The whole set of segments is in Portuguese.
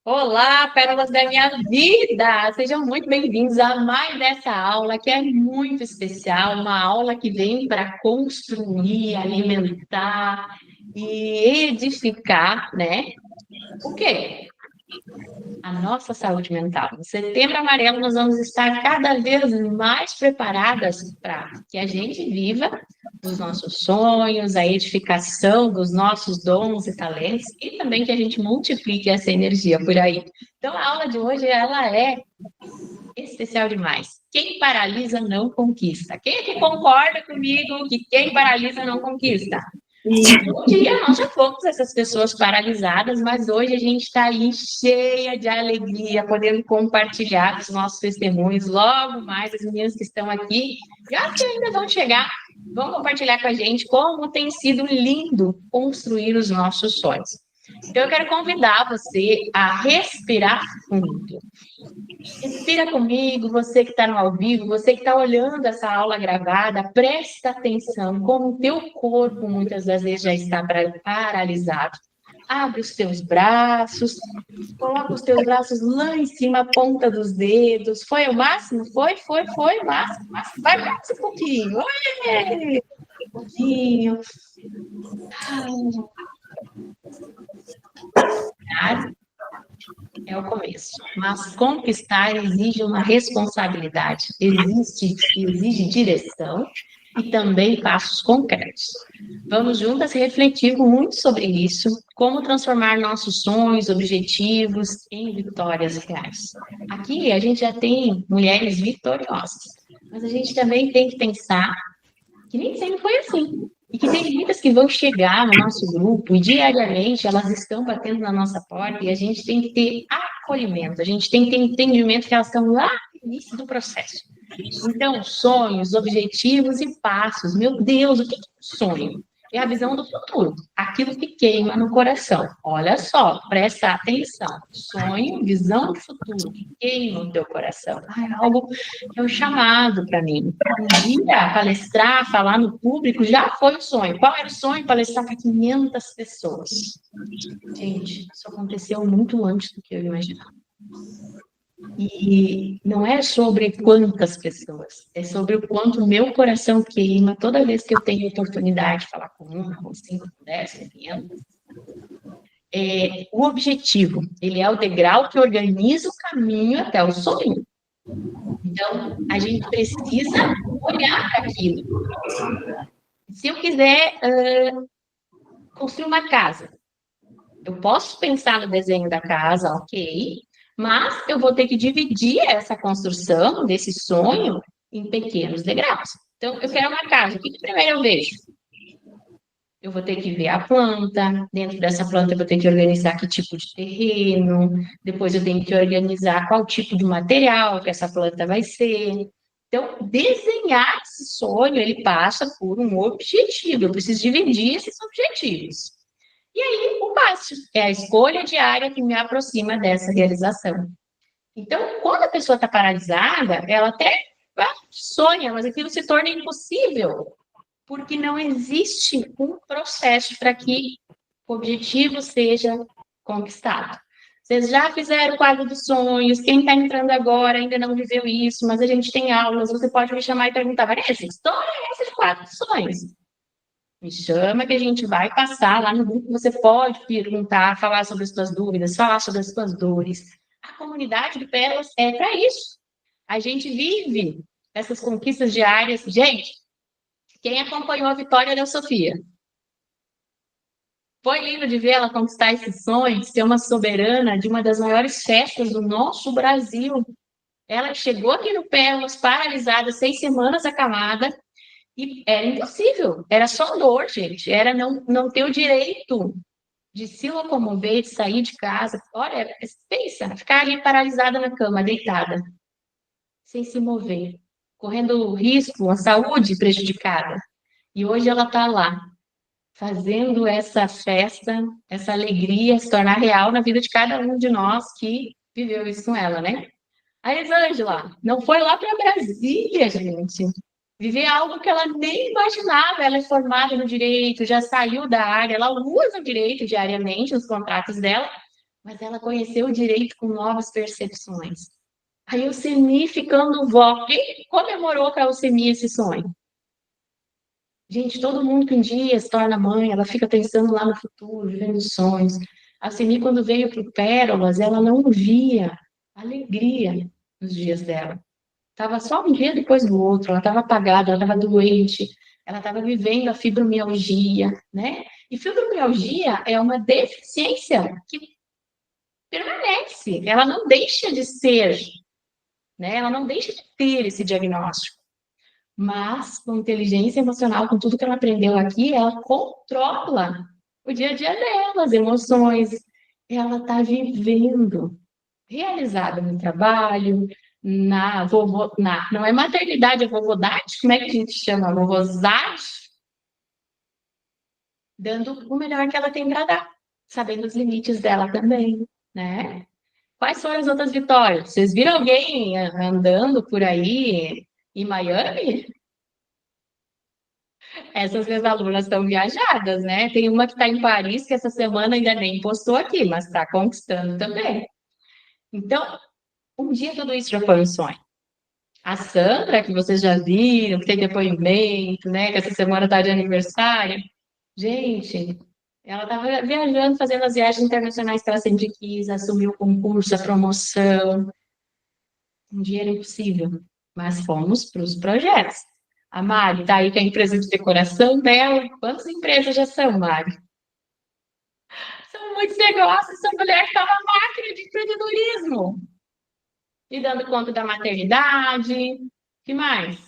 Olá, pérolas da minha vida! Sejam muito bem-vindos a mais essa aula que é muito especial, uma aula que vem para construir, alimentar e edificar, né? O quê? A nossa saúde mental. No Setembro Amarelo, nós vamos estar cada vez mais preparadas para que a gente viva os nossos sonhos, a edificação dos nossos dons e talentos e também que a gente multiplique essa energia por aí. Então, a aula de hoje, ela é especial demais. Quem paralisa não conquista. Quem é que concorda comigo que quem paralisa não conquista? Um dia nós já fomos essas pessoas paralisadas, mas hoje a gente está aí cheia de alegria, podendo compartilhar os nossos testemunhos. Logo mais, as meninas que estão aqui e as que ainda vão chegar, vão compartilhar com a gente como tem sido lindo construir os nossos sonhos. Então, eu quero convidar você a respirar fundo. Respira comigo, você que está no ao vivo, você que está olhando essa aula gravada, presta atenção como o teu corpo muitas das vezes já está paralisado. Abre os teus braços, coloca os teus braços lá em cima, a ponta dos dedos. Foi o máximo? Foi o máximo. Vai mais um pouquinho. Oi! Um pouquinho. É o começo. Mas conquistar exige uma responsabilidade, exige direção e também passos concretos. Vamos juntas refletir muito sobre isso, como transformar nossos sonhos, objetivos em vitórias reais. Aqui a gente já tem mulheres vitoriosas, mas a gente também tem que pensar que nem sempre foi assim. E que tem muitas que vão chegar no nosso grupo e diariamente elas estão batendo na nossa porta e a gente tem que ter acolhimento, a gente tem que ter entendimento que elas estão lá no início do processo. Então, sonhos, objetivos e passos. Meu Deus, o que é um sonho? É a visão do futuro, aquilo que queima no coração. Olha só, presta atenção. Sonho, visão do futuro, que queima no teu coração. É algo que é um chamado para mim. Um dia, palestrar, falar no público, já foi o sonho. Qual era o sonho? Palestrar para 500 pessoas. Gente, isso aconteceu muito antes do que eu imaginava. E não é sobre quantas pessoas, é sobre o quanto o meu coração queima toda vez que eu tenho oportunidade de falar com uma, com cinco, com 10, com 500. O objetivo, ele é o degrau que organiza o caminho até o sonho. Então, a gente precisa olhar para aquilo. Se eu quiser construir uma casa, eu posso pensar no desenho da casa, ok, mas eu vou ter que dividir essa construção desse sonho em pequenos degraus. Então, eu quero uma casa, o que primeiro eu vejo? Eu vou ter que ver a planta, dentro dessa planta eu vou ter que organizar que tipo de terreno, depois eu tenho que organizar qual tipo de material que essa planta vai ser. Então, desenhar esse sonho, ele passa por um objetivo, eu preciso dividir esses objetivos. E aí, o passo é a escolha diária que me aproxima dessa realização. Então, quando a pessoa está paralisada, ela até sonha, mas aquilo se torna impossível, porque não existe um processo para que o objetivo seja conquistado. Vocês já fizeram o quadro dos sonhos, quem está entrando agora ainda não viveu isso, mas a gente tem aulas, você pode me chamar e perguntar, Vanessa, que história é essa de quadro dos sonhos? Me chama que a gente vai passar lá no grupo, você pode perguntar, falar sobre as suas dúvidas, falar sobre as suas dores. A comunidade de Pérolas é para isso. A gente vive essas conquistas diárias. Gente, quem acompanhou a vitória da Sofia? Foi lindo de ver ela conquistar esse sonho de ser uma soberana de uma das maiores festas do nosso Brasil. Ela chegou aqui no Pérolas paralisada, 6 semanas acamada, e era impossível, era só dor, gente, era não ter o direito de se locomover, de sair de casa. Olha, pensa, ficar ali paralisada na cama, deitada, sem se mover, correndo risco, a saúde prejudicada. E hoje ela está lá, fazendo essa festa, essa alegria se tornar real na vida de cada um de nós que viveu isso com ela, né? A Elisângela não foi lá para Brasília, gente. Viver algo que ela nem imaginava. Ela é formada no direito, já saiu da área, ela usa o direito diariamente nos contratos dela, mas ela conheceu o direito com novas percepções. A Elcemi, ficando vó, quem comemorou com a Elcemi esse sonho? Gente, todo mundo que um dia se torna mãe, ela fica pensando lá no futuro, vivendo sonhos. A Elcemi, quando veio para o Pérolas, ela não via alegria nos dias dela. Estava só um dia depois do outro, ela estava apagada, ela estava doente, ela estava vivendo a fibromialgia, né? E fibromialgia é uma deficiência que permanece, ela não deixa de ser, né? Ela não deixa de ter esse diagnóstico. Mas, com inteligência emocional, com tudo que ela aprendeu aqui, ela controla o dia a dia dela, as emoções. Ela está vivendo, realizada no trabalho, não é maternidade, é vovodade, como é que a gente chama? Vovozade, dando o melhor que ela tem para dar, sabendo os limites dela também, né? Quais foram as outras vitórias? Vocês viram alguém andando por aí em Miami? Essas minhas alunas estão viajadas, né? Tem uma que está em Paris, que essa semana ainda nem postou aqui, mas está conquistando também. Então, um dia tudo isso já foi um sonho. A Sandra, que vocês já viram, que tem depoimento, né? Que essa semana está de aniversário. Gente, ela estava viajando, fazendo as viagens internacionais que ela sempre quis, assumiu o concurso, a promoção. Um dinheiro impossível, mas fomos para os projetos. A Mari está aí com a empresa de decoração dela. Quantas empresas já são, Mari? São muitos negócios. Essa mulher está uma máquina de empreendedorismo. E dando conta da maternidade. Que mais?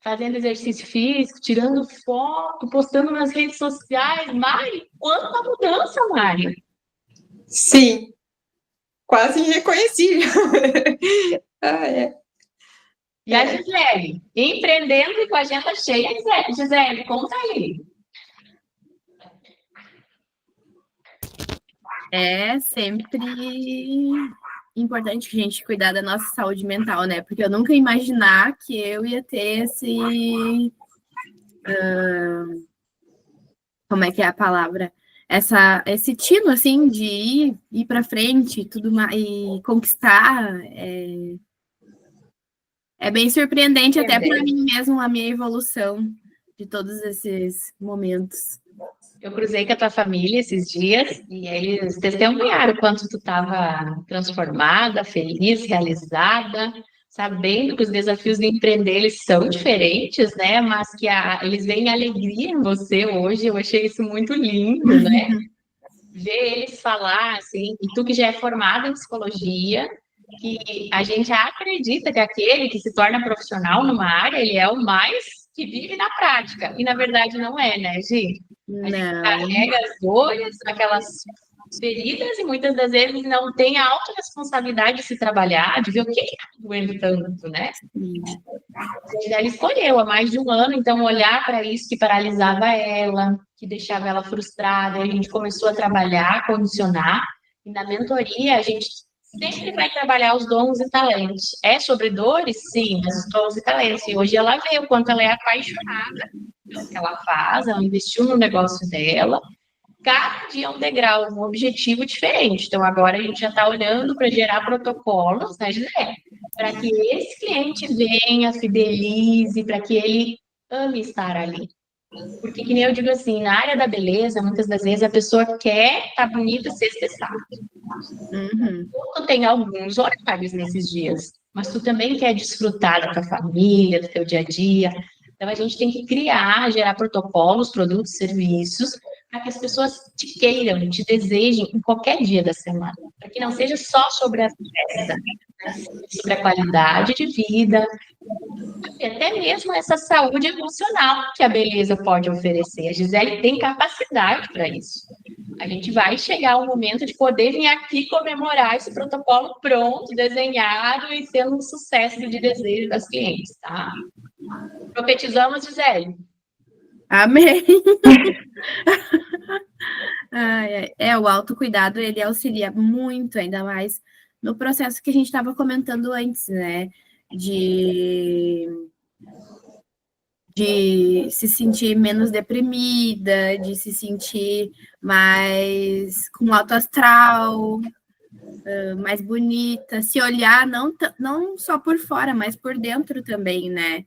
Fazendo exercício físico, tirando foto, postando nas redes sociais. Mari, quanta mudança, Mari! Sim, quase irreconhecível. E a Gisele, empreendendo e com a agenda cheia. Gisele, conta aí. É sempre importante a gente cuidar da nossa saúde mental, né? Porque eu nunca ia imaginar que eu ia ter esse... como é que é a palavra? Esse tino, assim, de ir para frente tudo mais, e conquistar. É bem surpreendente até para mim mesmo a minha evolução de todos esses momentos. Eu cruzei com a tua família esses dias e eles testemunharam o quanto tu estava transformada, feliz, realizada, sabendo que os desafios de empreender eles são diferentes, né? Mas que eles veem alegria em você hoje. Eu achei isso muito lindo, né? Ver eles falar assim, e tu que já é formada em psicologia, que a gente acredita que aquele que se torna profissional numa área, ele é o mais que vive na prática. E na verdade não é, né, Gi? A gente carrega as dores, aquelas feridas, e muitas das vezes não tem a autorresponsabilidade de se trabalhar, de ver o que está doendo tanto, né? Ela escolheu há mais de um ano, então, olhar para isso que paralisava ela, que deixava ela frustrada, a gente começou a trabalhar, condicionar, e na mentoria a gente sempre vai trabalhar os dons e talentos. É sobre dores? Sim, mas os dons e talentos. E hoje ela vê o quanto ela é apaixonada pelo que ela faz, ela investiu no negócio dela. Cada dia é um degrau, um objetivo diferente. Então, agora a gente já está olhando para gerar protocolos, né, Gisele? Para que esse cliente venha, fidelize, para que ele ame estar ali. Porque, que nem eu digo assim, na área da beleza, muitas das vezes a pessoa quer estar bonita sexta e sábado. Tu tem alguns horários nesses dias, mas tu também quer desfrutar da tua família, do teu dia a dia. Então, a gente tem que criar, gerar protocolos, produtos, serviços, para que as pessoas te queiram, te desejem em qualquer dia da semana. Para que não seja só sobre a festa, né? Sobre a qualidade de vida, e até mesmo essa saúde emocional que a beleza pode oferecer. A Gisele tem capacidade para isso. A gente vai chegar ao momento de poder vir aqui comemorar esse protocolo pronto, desenhado e sendo um sucesso de desejo das clientes, tá? Profetizamos, Gisele? Amém! O autocuidado, ele auxilia muito, ainda mais no processo que a gente estava comentando antes, né? De se sentir menos deprimida, de se sentir mais com alto astral, mais bonita, se olhar não só por fora, mas por dentro também, né?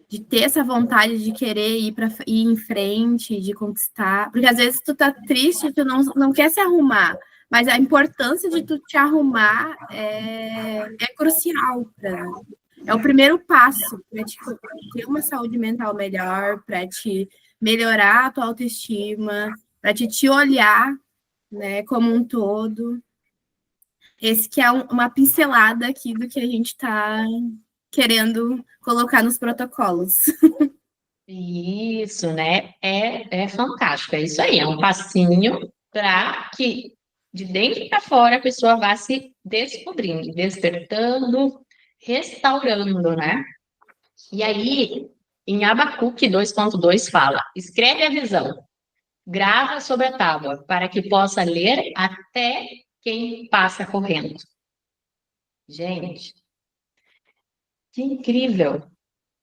De ter essa vontade de querer ir em frente, de conquistar. Porque às vezes tu tá triste, tu não quer se arrumar, mas a importância de tu te arrumar é crucial. É o primeiro passo para te ter uma saúde mental melhor, para te melhorar a tua autoestima, para te olhar, né, como um todo. Esse que é uma pincelada aqui do que a gente está querendo colocar nos protocolos. Isso, né? É fantástico, é isso aí, é um passinho para que de dentro para fora a pessoa vá se descobrindo, despertando, restaurando, né? E aí, em Abacuque 2.2 fala: escreve a visão, grava sobre a tábua, para que possa ler até quem passa correndo. Gente, que incrível!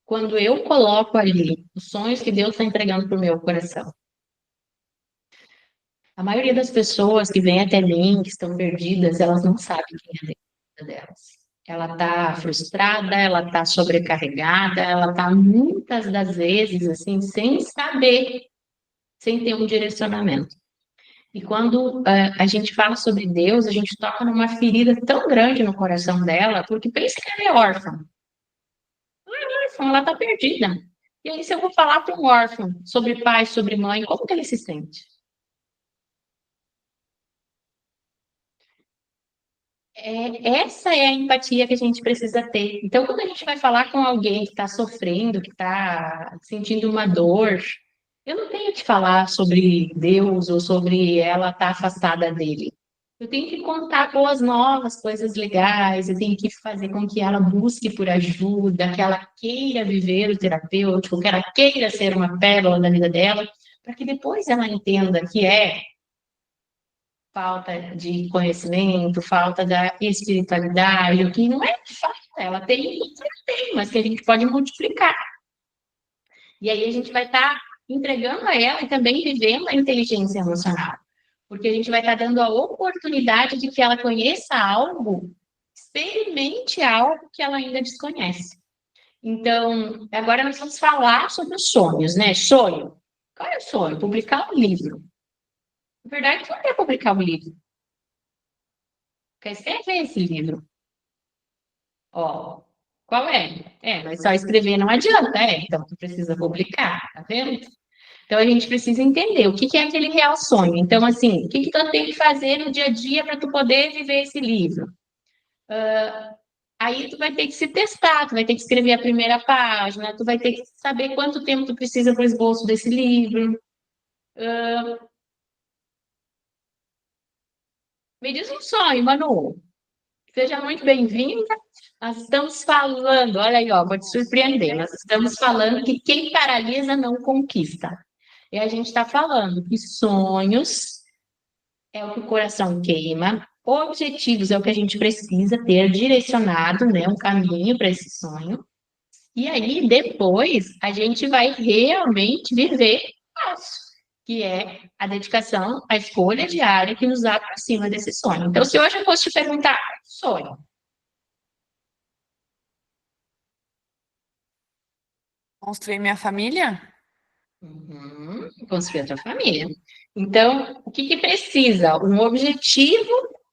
Quando eu coloco ali os sonhos que Deus está entregando para o meu coração. A maioria das pessoas que vêm até mim, que estão perdidas, elas não sabem quem é Deus delas. Ela está frustrada, ela está sobrecarregada, ela está muitas das vezes assim, sem saber, sem ter um direcionamento. E quando a gente fala sobre Deus, a gente toca numa ferida tão grande no coração dela, porque pensa que ela é órfã. Órfã, ela está perdida. E aí, se eu vou falar para um órfão sobre pai, sobre mãe, como que ele se sente? Essa é a empatia que a gente precisa ter. Então, quando a gente vai falar com alguém que está sofrendo, que está sentindo uma dor, eu não tenho que falar sobre Deus ou sobre ela estar afastada dele. Eu tenho que contar boas novas, coisas legais, eu tenho que fazer com que ela busque por ajuda, que ela queira viver o terapêutico, que ela queira ser uma pérola da vida dela, para que depois ela entenda que é falta de conhecimento, falta da espiritualidade, o que não é falta, ela tem, mas que a gente pode multiplicar. E aí a gente vai estar entregando a ela e também vivendo a inteligência emocional. Porque a gente vai estar dando a oportunidade de que ela conheça algo, experimente algo que ela ainda desconhece. Então, agora nós vamos falar sobre os sonhos, né? Sonho. Qual é o sonho? Publicar um livro. Na verdade, não é publicar um livro. Quer escrever esse livro. Ó, qual é? Mas só escrever não adianta, então tu precisa publicar, tá vendo? Então a gente precisa entender o que é aquele real sonho. Então, assim, o que tu tem que fazer no dia a dia para tu poder viver esse livro? Aí tu vai ter que se testar, tu vai ter que escrever a primeira página, tu vai ter que saber quanto tempo tu precisa para o esboço desse livro. Me diz um sonho, Manu. Seja muito bem-vinda. Nós estamos falando, olha aí, ó, vou te surpreender. Nós estamos falando que quem paralisa não conquista. E a gente está falando que sonhos é o que o coração queima, objetivos é o que a gente precisa ter direcionado, né, um caminho para esse sonho. E aí, depois, a gente vai realmente viver isso, que é a dedicação, a escolha diária que nos aproxima desse sonho. Então, se hoje eu fosse te perguntar, sonho, Construir minha família? construir a tua família. Então, o que precisa? Um objetivo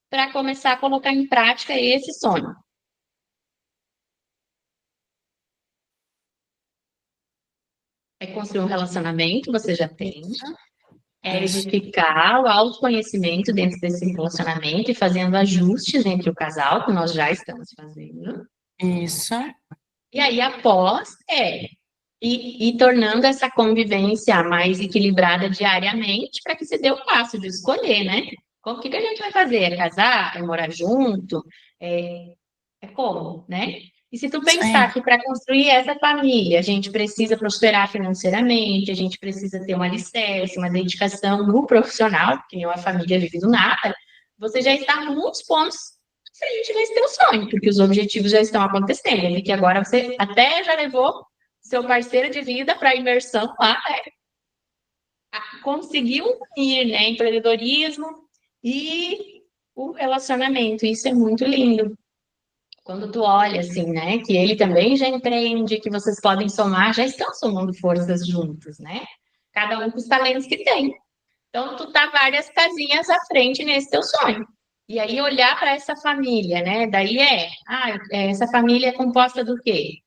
para começar a colocar em prática esse sonho. É construir um relacionamento, você já tem. É edificar o autoconhecimento dentro desse relacionamento e fazendo ajustes entre o casal, que nós já estamos fazendo. Isso. E aí, após, e tornando essa convivência mais equilibrada diariamente para que se dê o passo de escolher, né? O que a gente vai fazer? É casar? É morar junto? É como, né? E se tu pensar que para construir essa família a gente precisa prosperar financeiramente, a gente precisa ter uma alicerce, uma dedicação no profissional, porque nenhuma família vive do nada, você já está muitos pontos se a gente vai ter o sonho, porque os objetivos já estão acontecendo. E que agora você até já levou seu parceiro de vida para a imersão lá, conseguiu unir, né, empreendedorismo e o relacionamento. Isso é muito lindo. Quando tu olha assim, né, que ele também já empreende, que vocês podem somar, já estão somando forças juntos, né? Cada um com os talentos que tem. Então, tu tá várias casinhas à frente nesse teu sonho. E aí, olhar para essa família, né? Daí essa família é composta do quê?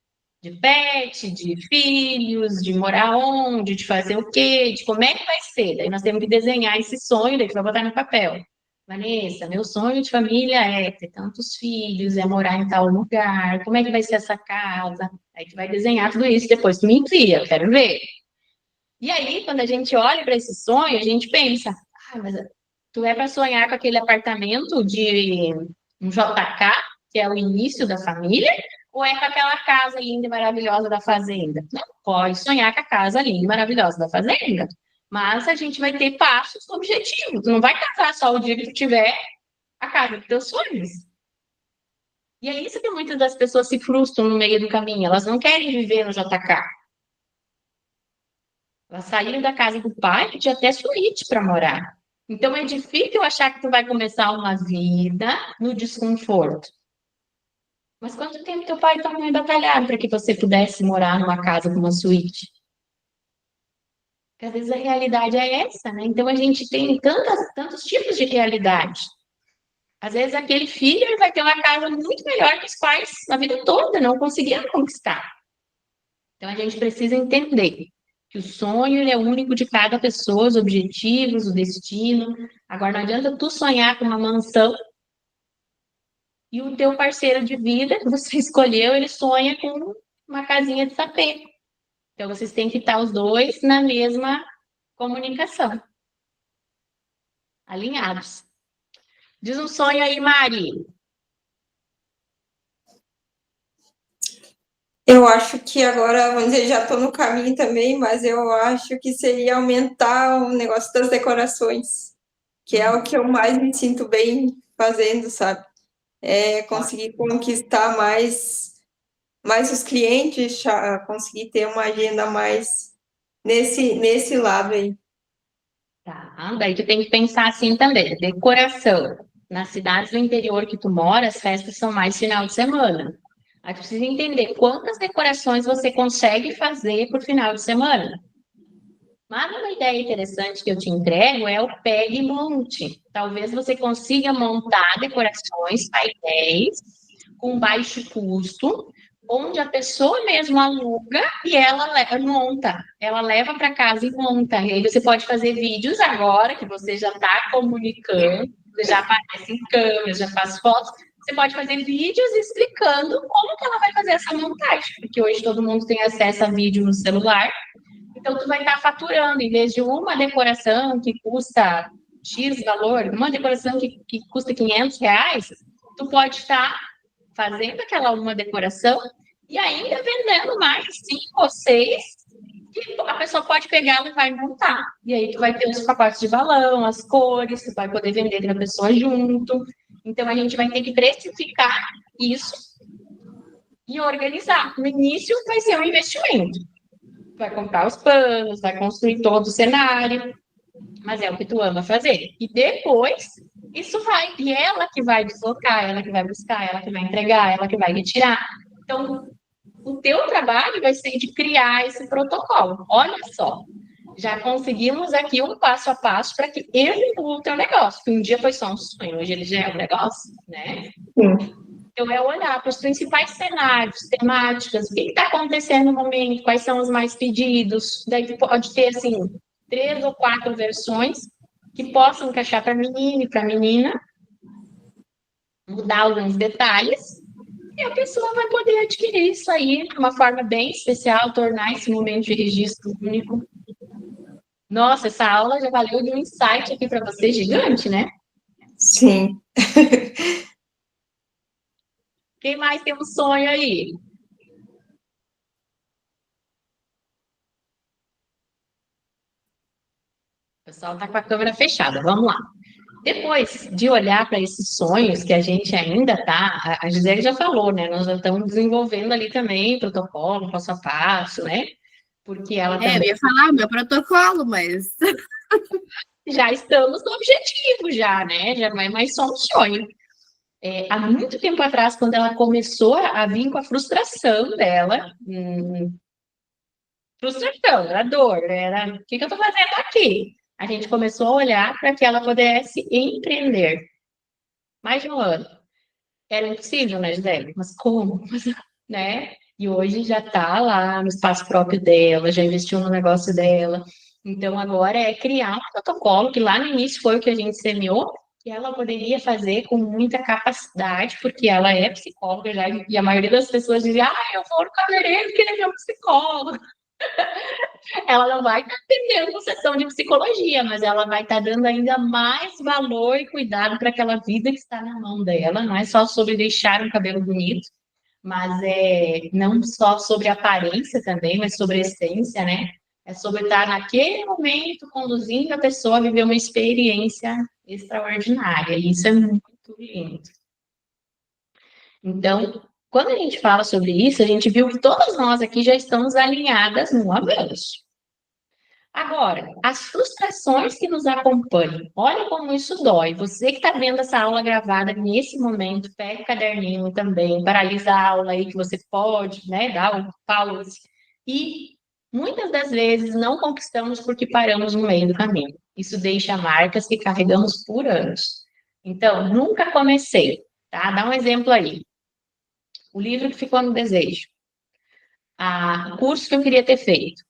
De pet, de filhos, de morar onde, de fazer o quê, de como é que vai ser. Daí nós temos que desenhar esse sonho, daí tu vai botar no papel. Vanessa, meu sonho de família é ter tantos filhos, é morar em tal lugar, como é que vai ser essa casa? Aí tu vai desenhar tudo isso, depois tu me envia, eu quero ver. E aí, quando a gente olha para esse sonho, a gente pensa, mas tu é para sonhar com aquele apartamento de um JK, que é o início da família, ou é com aquela casa linda e maravilhosa da fazenda? Não, pode sonhar com a casa linda e maravilhosa da fazenda, mas a gente vai ter passos objetivos. Tu não vai casar só o dia que tu tiver a casa dos teus sonhos. E é isso que muitas das pessoas se frustram no meio do caminho. Elas não querem viver no JK. Elas saíram da casa do pai e tinha até suíte para morar. Então é difícil achar que tu vai começar uma vida no desconforto. Mas quanto tempo teu pai e tua mãe batalharam para que você pudesse morar numa casa com uma suíte? Porque às vezes a realidade é essa, né? Então a gente tem tantos tipos de realidade. Às vezes aquele filho ele vai ter uma casa muito melhor que os pais na vida toda não conseguiram conquistar. Então a gente precisa entender que o sonho ele é único de cada pessoa, os objetivos, o destino. Agora não adianta tu sonhar com uma mansão e o teu parceiro de vida que você escolheu, ele sonha com uma casinha de sapê. Então vocês têm que estar os dois na mesma comunicação, alinhados. Diz um sonho aí, Mari. Eu acho que agora, vamos dizer, já estou no caminho também, mas eu acho que seria aumentar o negócio das decorações, que é o que eu mais me sinto bem fazendo, sabe? É conseguir conquistar mais os clientes, conseguir ter uma agenda mais nesse lado aí. Tá, daí tu tem que pensar assim também, decoração. Nas cidades do interior que tu mora, as festas são mais final de semana. Aí tu precisa entender quantas decorações você consegue fazer por final de semana. Mas uma ideia interessante que eu te entrego é o pegue e monte. Talvez você consiga montar decorações, painéis, com baixo custo, onde a pessoa mesmo aluga e ela monta. Ela leva para casa e monta. E aí você pode fazer vídeos agora, que você já está comunicando, você já aparece em câmera, já faz fotos. Você pode fazer vídeos explicando como que ela vai fazer essa montagem, porque hoje todo mundo tem acesso a vídeo no celular. Então, tu vai estar faturando, em vez de uma decoração que custa X valor, uma decoração que custa R$500, tu pode estar fazendo aquela uma decoração e ainda vendendo mais 5 ou 6, que a pessoa pode pegar e vai montar. E aí tu vai ter os pacotes de balão, as cores, tu vai poder vender para a pessoa junto. Então, a gente vai ter que precificar isso e organizar. No início, vai ser um investimento. Vai comprar os panos, vai construir todo o cenário, mas é o que tu ama fazer. E depois, isso vai, e ela que vai deslocar, ela que vai buscar, ela que vai entregar, ela que vai retirar. Então, o teu trabalho vai ser de criar esse protocolo. Olha só, já conseguimos aqui um passo a passo para que evolua o teu negócio, que um dia foi só um sonho, hoje ele já é um negócio, né? Então, é olhar para os principais cenários, temáticas, o que está acontecendo no momento, quais são os mais pedidos. Daí pode ter, assim, 3 ou 4 versões que possam encaixar para menino e para menina, mudar alguns detalhes, e a pessoa vai poder adquirir isso aí de uma forma bem especial, tornar esse momento de registro único. Nossa, essa aula já valeu de um insight aqui para você gigante, né? Sim. Quem mais tem um sonho aí? O pessoal está com a câmera fechada, vamos lá. Depois de olhar para esses sonhos que a gente ainda está, a Gisele já falou, né? Nós já estamos desenvolvendo ali também protocolo, passo a passo, né? Porque ela também... Eu ia falar o meu protocolo, mas... já estamos no objetivo já, né? Já não é mais só um sonho. Há muito tempo atrás, quando ela começou a vir com a frustração dela, frustração, era dor, era o que eu estou fazendo aqui? A gente começou a olhar para que ela pudesse empreender. Mais de um ano. Era impossível, né, Gisele? Mas como? Né? E hoje já está lá no espaço próprio dela, já investiu no negócio dela. Então, agora é criar um protocolo, que lá no início foi o que a gente semeou, que ela poderia fazer com muita capacidade, porque ela é psicóloga já, e a maioria das pessoas dizem, eu vou no cabeleireiro porque ele é meu psicólogo. Ela não vai estar atendendo sessão de psicologia, mas ela vai estar dando ainda mais valor e cuidado para aquela vida que está na mão dela. Não é só sobre deixar um cabelo bonito, mas é não só sobre aparência também, mas sobre essência, né? É sobre estar naquele momento conduzindo a pessoa a viver uma experiência extraordinária. E isso é muito lindo. Então, quando a gente fala sobre isso, a gente viu que todas nós aqui já estamos alinhadas no avanço. Agora, as frustrações que nos acompanham, olha como isso dói. Você que está vendo essa aula gravada nesse momento, pega o caderninho também, paralisa a aula aí que você pode, né, dar um pause. E muitas das vezes não conquistamos porque paramos no meio do caminho. Isso deixa marcas que carregamos por anos. Então, nunca comecei, tá? Dá um exemplo aí. O livro que ficou no desejo. O curso que eu queria ter feito.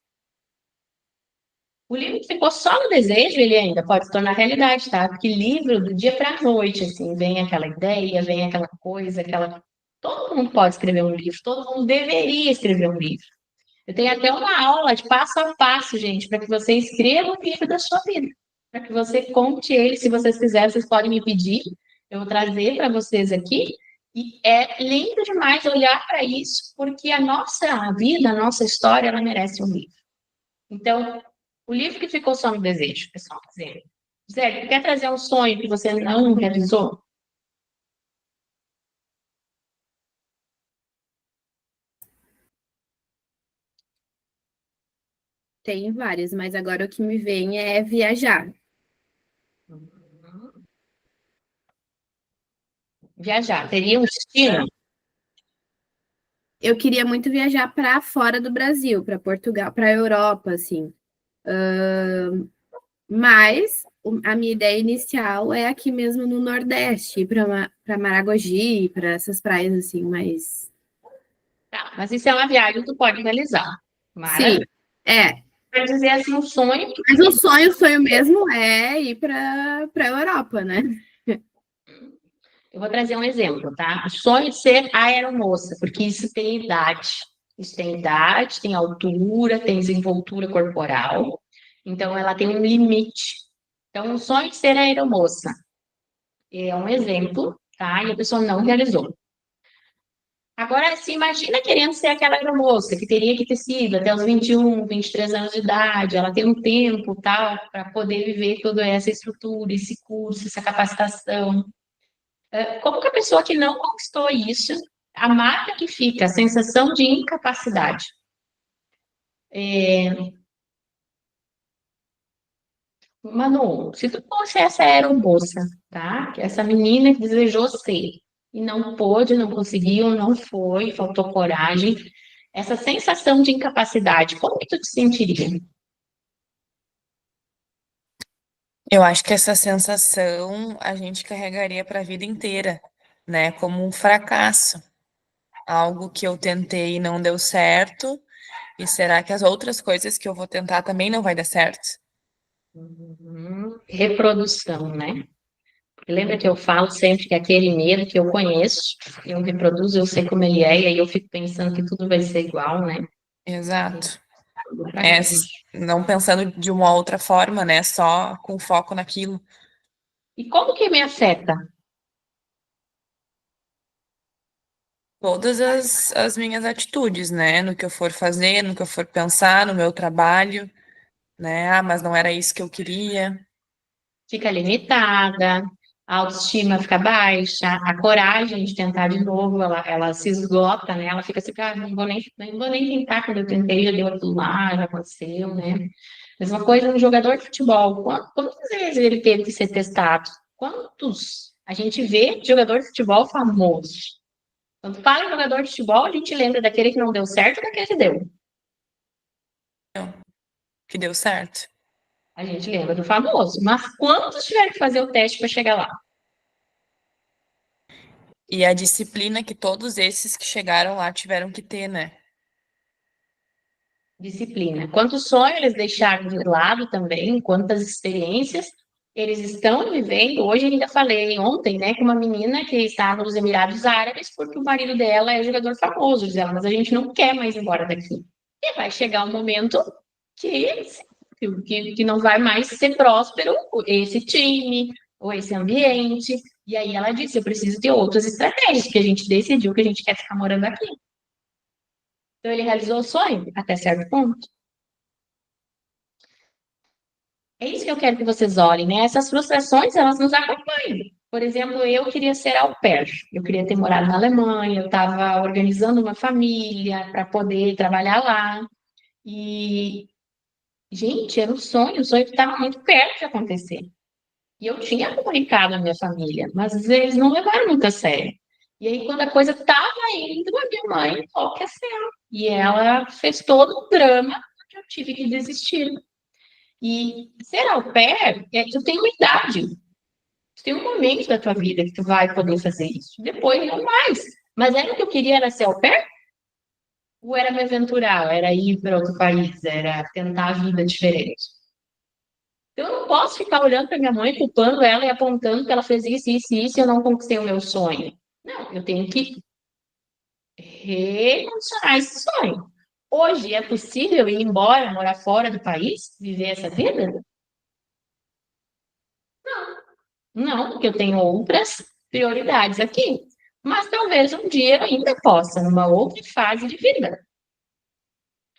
O livro que ficou só no desejo, ele ainda pode se tornar realidade, tá? Porque livro, do dia para a noite, assim, vem aquela ideia, vem aquela coisa, aquela... Todo mundo pode escrever um livro, todo mundo deveria escrever um livro. Eu tenho até uma aula de passo a passo, gente, para que você escreva o livro da sua vida. Para que você conte ele, se vocês quiserem, vocês podem me pedir, eu vou trazer para vocês aqui. E é lindo demais olhar para isso, porque a nossa vida, a nossa história, ela merece um livro. Então, o livro que ficou só no desejo, pessoal, dizendo. Zé, tu quer trazer um sonho que você não realizou? Tem vários, mas agora o que me vem é viajar. Viajar, teria um destino? Eu queria muito viajar para fora do Brasil, para Portugal, para Europa, assim. Mas a minha ideia inicial é aqui mesmo no Nordeste, para Maragogi, para essas praias assim, mas. Tá, mas isso é uma viagem que tu pode realizar. Sim, é. Para dizer assim, um sonho. Mas o sonho mesmo é ir para a Europa, né? Eu vou trazer um exemplo, tá? O sonho de ser aeromoça, porque isso tem idade. Isso tem idade, tem altura, tem desenvoltura corporal. Então, ela tem um limite. Então, o sonho de ser aeromoça é um exemplo, tá? E a pessoa não realizou. Agora, se imagina querendo ser aquela aeromoça que teria que ter sido até os 21, 23 anos de idade, ela tem um tempo, tal, para poder viver toda essa estrutura, esse curso, essa capacitação. Como que a pessoa que não conquistou isso, a marca que fica, a sensação de incapacidade. Manu, se tu fosse essa aeromoça, tá? Que essa menina que desejou ser e não pôde, não conseguiu, não foi, faltou coragem, essa sensação de incapacidade, como que tu te sentiria? Eu acho que essa sensação a gente carregaria para a vida inteira, né? Como um fracasso. Algo que eu tentei e não deu certo. E será que as outras coisas que eu vou tentar também não vai dar certo? Reprodução, né? Lembra que eu falo sempre que aquele medo que eu conheço, eu reproduzo, eu sei como ele é, e aí eu fico pensando que tudo vai ser igual, né? Exato. Não pensando de uma outra forma, né? Só com foco naquilo. E como que me afeta? Todas as minhas atitudes, né? No que eu for fazer, no que eu for pensar, no meu trabalho, né? Mas não era isso que eu queria. Fica limitada, a autoestima fica baixa, a coragem de tentar de novo, ela se esgota, né? Ela fica assim, ah, não vou nem tentar, quando eu tentei, já deu aquilo lá, já aconteceu, né? Mesma coisa no jogador de futebol. Quantas vezes ele teve que ser testado? Quantos? A gente vê jogador de futebol famoso. Quando fala em jogador de futebol, a gente lembra daquele que não deu certo e daquele que deu. Que deu certo. A gente lembra do famoso. Mas quantos tiveram que fazer o teste para chegar lá? E a disciplina que todos esses que chegaram lá tiveram que ter, né? Disciplina. Quantos sonhos eles deixaram de lado também, quantas experiências eles estão vivendo. Hoje ainda falei ontem, né, com uma menina que estava nos Emirados Árabes porque o marido dela é jogador famoso, diz ela, mas a gente não quer mais ir embora daqui. E vai chegar um momento que, que não vai mais ser próspero esse time ou esse ambiente. E aí ela disse, eu preciso ter outras estratégias, que a gente decidiu que a gente quer ficar morando aqui. Então ele realizou o sonho até certo ponto. É isso que eu quero que vocês olhem, né? Essas frustrações, elas nos acompanham. Por exemplo, eu queria ser au pair, eu queria ter morado na Alemanha, eu estava organizando uma família para poder trabalhar lá. E, gente, era um sonho que estava muito perto de acontecer. E eu tinha comunicado à minha família, mas eles não levaram muito a sério. E aí, quando a coisa estava indo, a minha mãe enlouqueceu. E ela fez todo o drama que eu tive que desistir. E ser au pair, tu tem uma idade, tu tem um momento da tua vida que tu vai poder fazer isso. Depois não mais. Mas era o que eu queria, era ser au pair? Ou era me aventurar, era ir para outro país, era tentar a vida diferente? Então, eu não posso ficar olhando para minha mãe, culpando ela e apontando que ela fez isso, isso e isso e eu não conquistei o meu sonho. Não, eu tenho que recondicionar esse sonho. Hoje é possível ir embora, morar fora do país, viver essa vida? Não, porque eu tenho outras prioridades aqui. Mas talvez um dia eu ainda possa, numa outra fase de vida,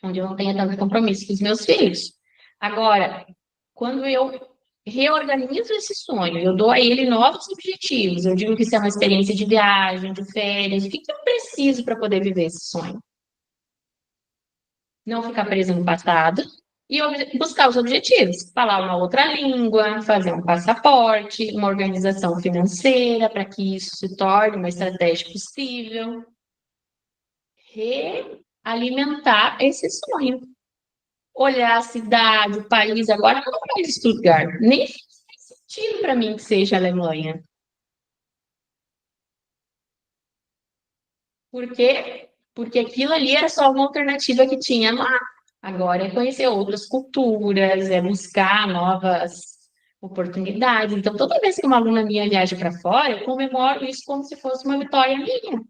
onde eu não tenha tanto compromisso com os meus filhos. Agora, quando eu reorganizo esse sonho, eu dou a ele novos objetivos, eu digo que isso é uma experiência de viagem, de férias, o que eu preciso para poder viver esse sonho? Não ficar preso no passado e buscar os objetivos. Falar uma outra língua, fazer um passaporte, uma organização financeira para que isso se torne uma estratégia possível. Realimentar esse sonho. Olhar a cidade, o país, agora não é mais Stuttgart. Nem faz sentido para mim que seja a Alemanha. Por quê? Porque aquilo ali era só uma alternativa que tinha lá. Agora é conhecer outras culturas, é buscar novas oportunidades. Então, toda vez que uma aluna minha viaja para fora, eu comemoro isso como se fosse uma vitória minha.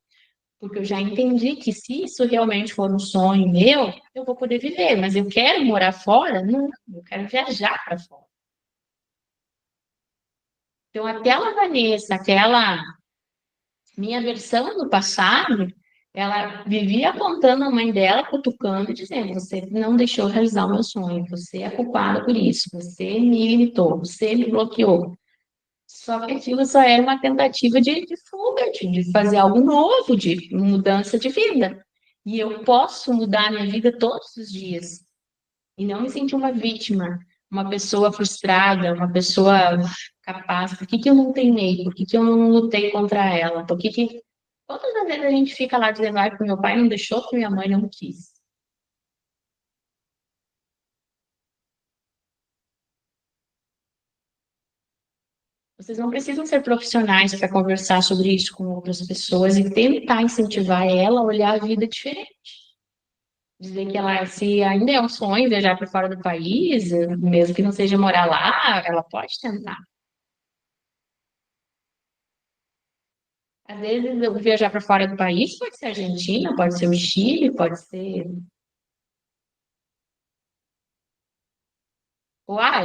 Porque eu já entendi que se isso realmente for um sonho meu, eu vou poder viver. Mas eu quero morar fora? Não, eu quero viajar para fora. Então, aquela Vanessa, aquela minha versão do passado, ela vivia apontando a mãe dela, cutucando, dizendo: Você não deixou realizar o meu sonho, você é culpada por isso, você me limitou, você me bloqueou. Só que aquilo só era uma tentativa de fuga, de fazer algo novo, de mudança de vida. E eu posso mudar a minha vida todos os dias e não me sentir uma vítima, uma pessoa frustrada, uma pessoa capaz. Por que que eu não treinei? Por que que eu não lutei contra ela? Por que que... Todas as vezes a gente fica lá dizendo, ai, porque meu pai não deixou, porque minha mãe não quis. Vocês não precisam ser profissionais para conversar sobre isso com outras pessoas e tentar incentivar ela a olhar a vida diferente. Dizer que ela, se ainda é um sonho viajar para fora do país, mesmo que não seja morar lá, ela pode tentar. Às vezes, eu viajar para fora do país pode ser a Argentina, pode ser o Chile, pode ser.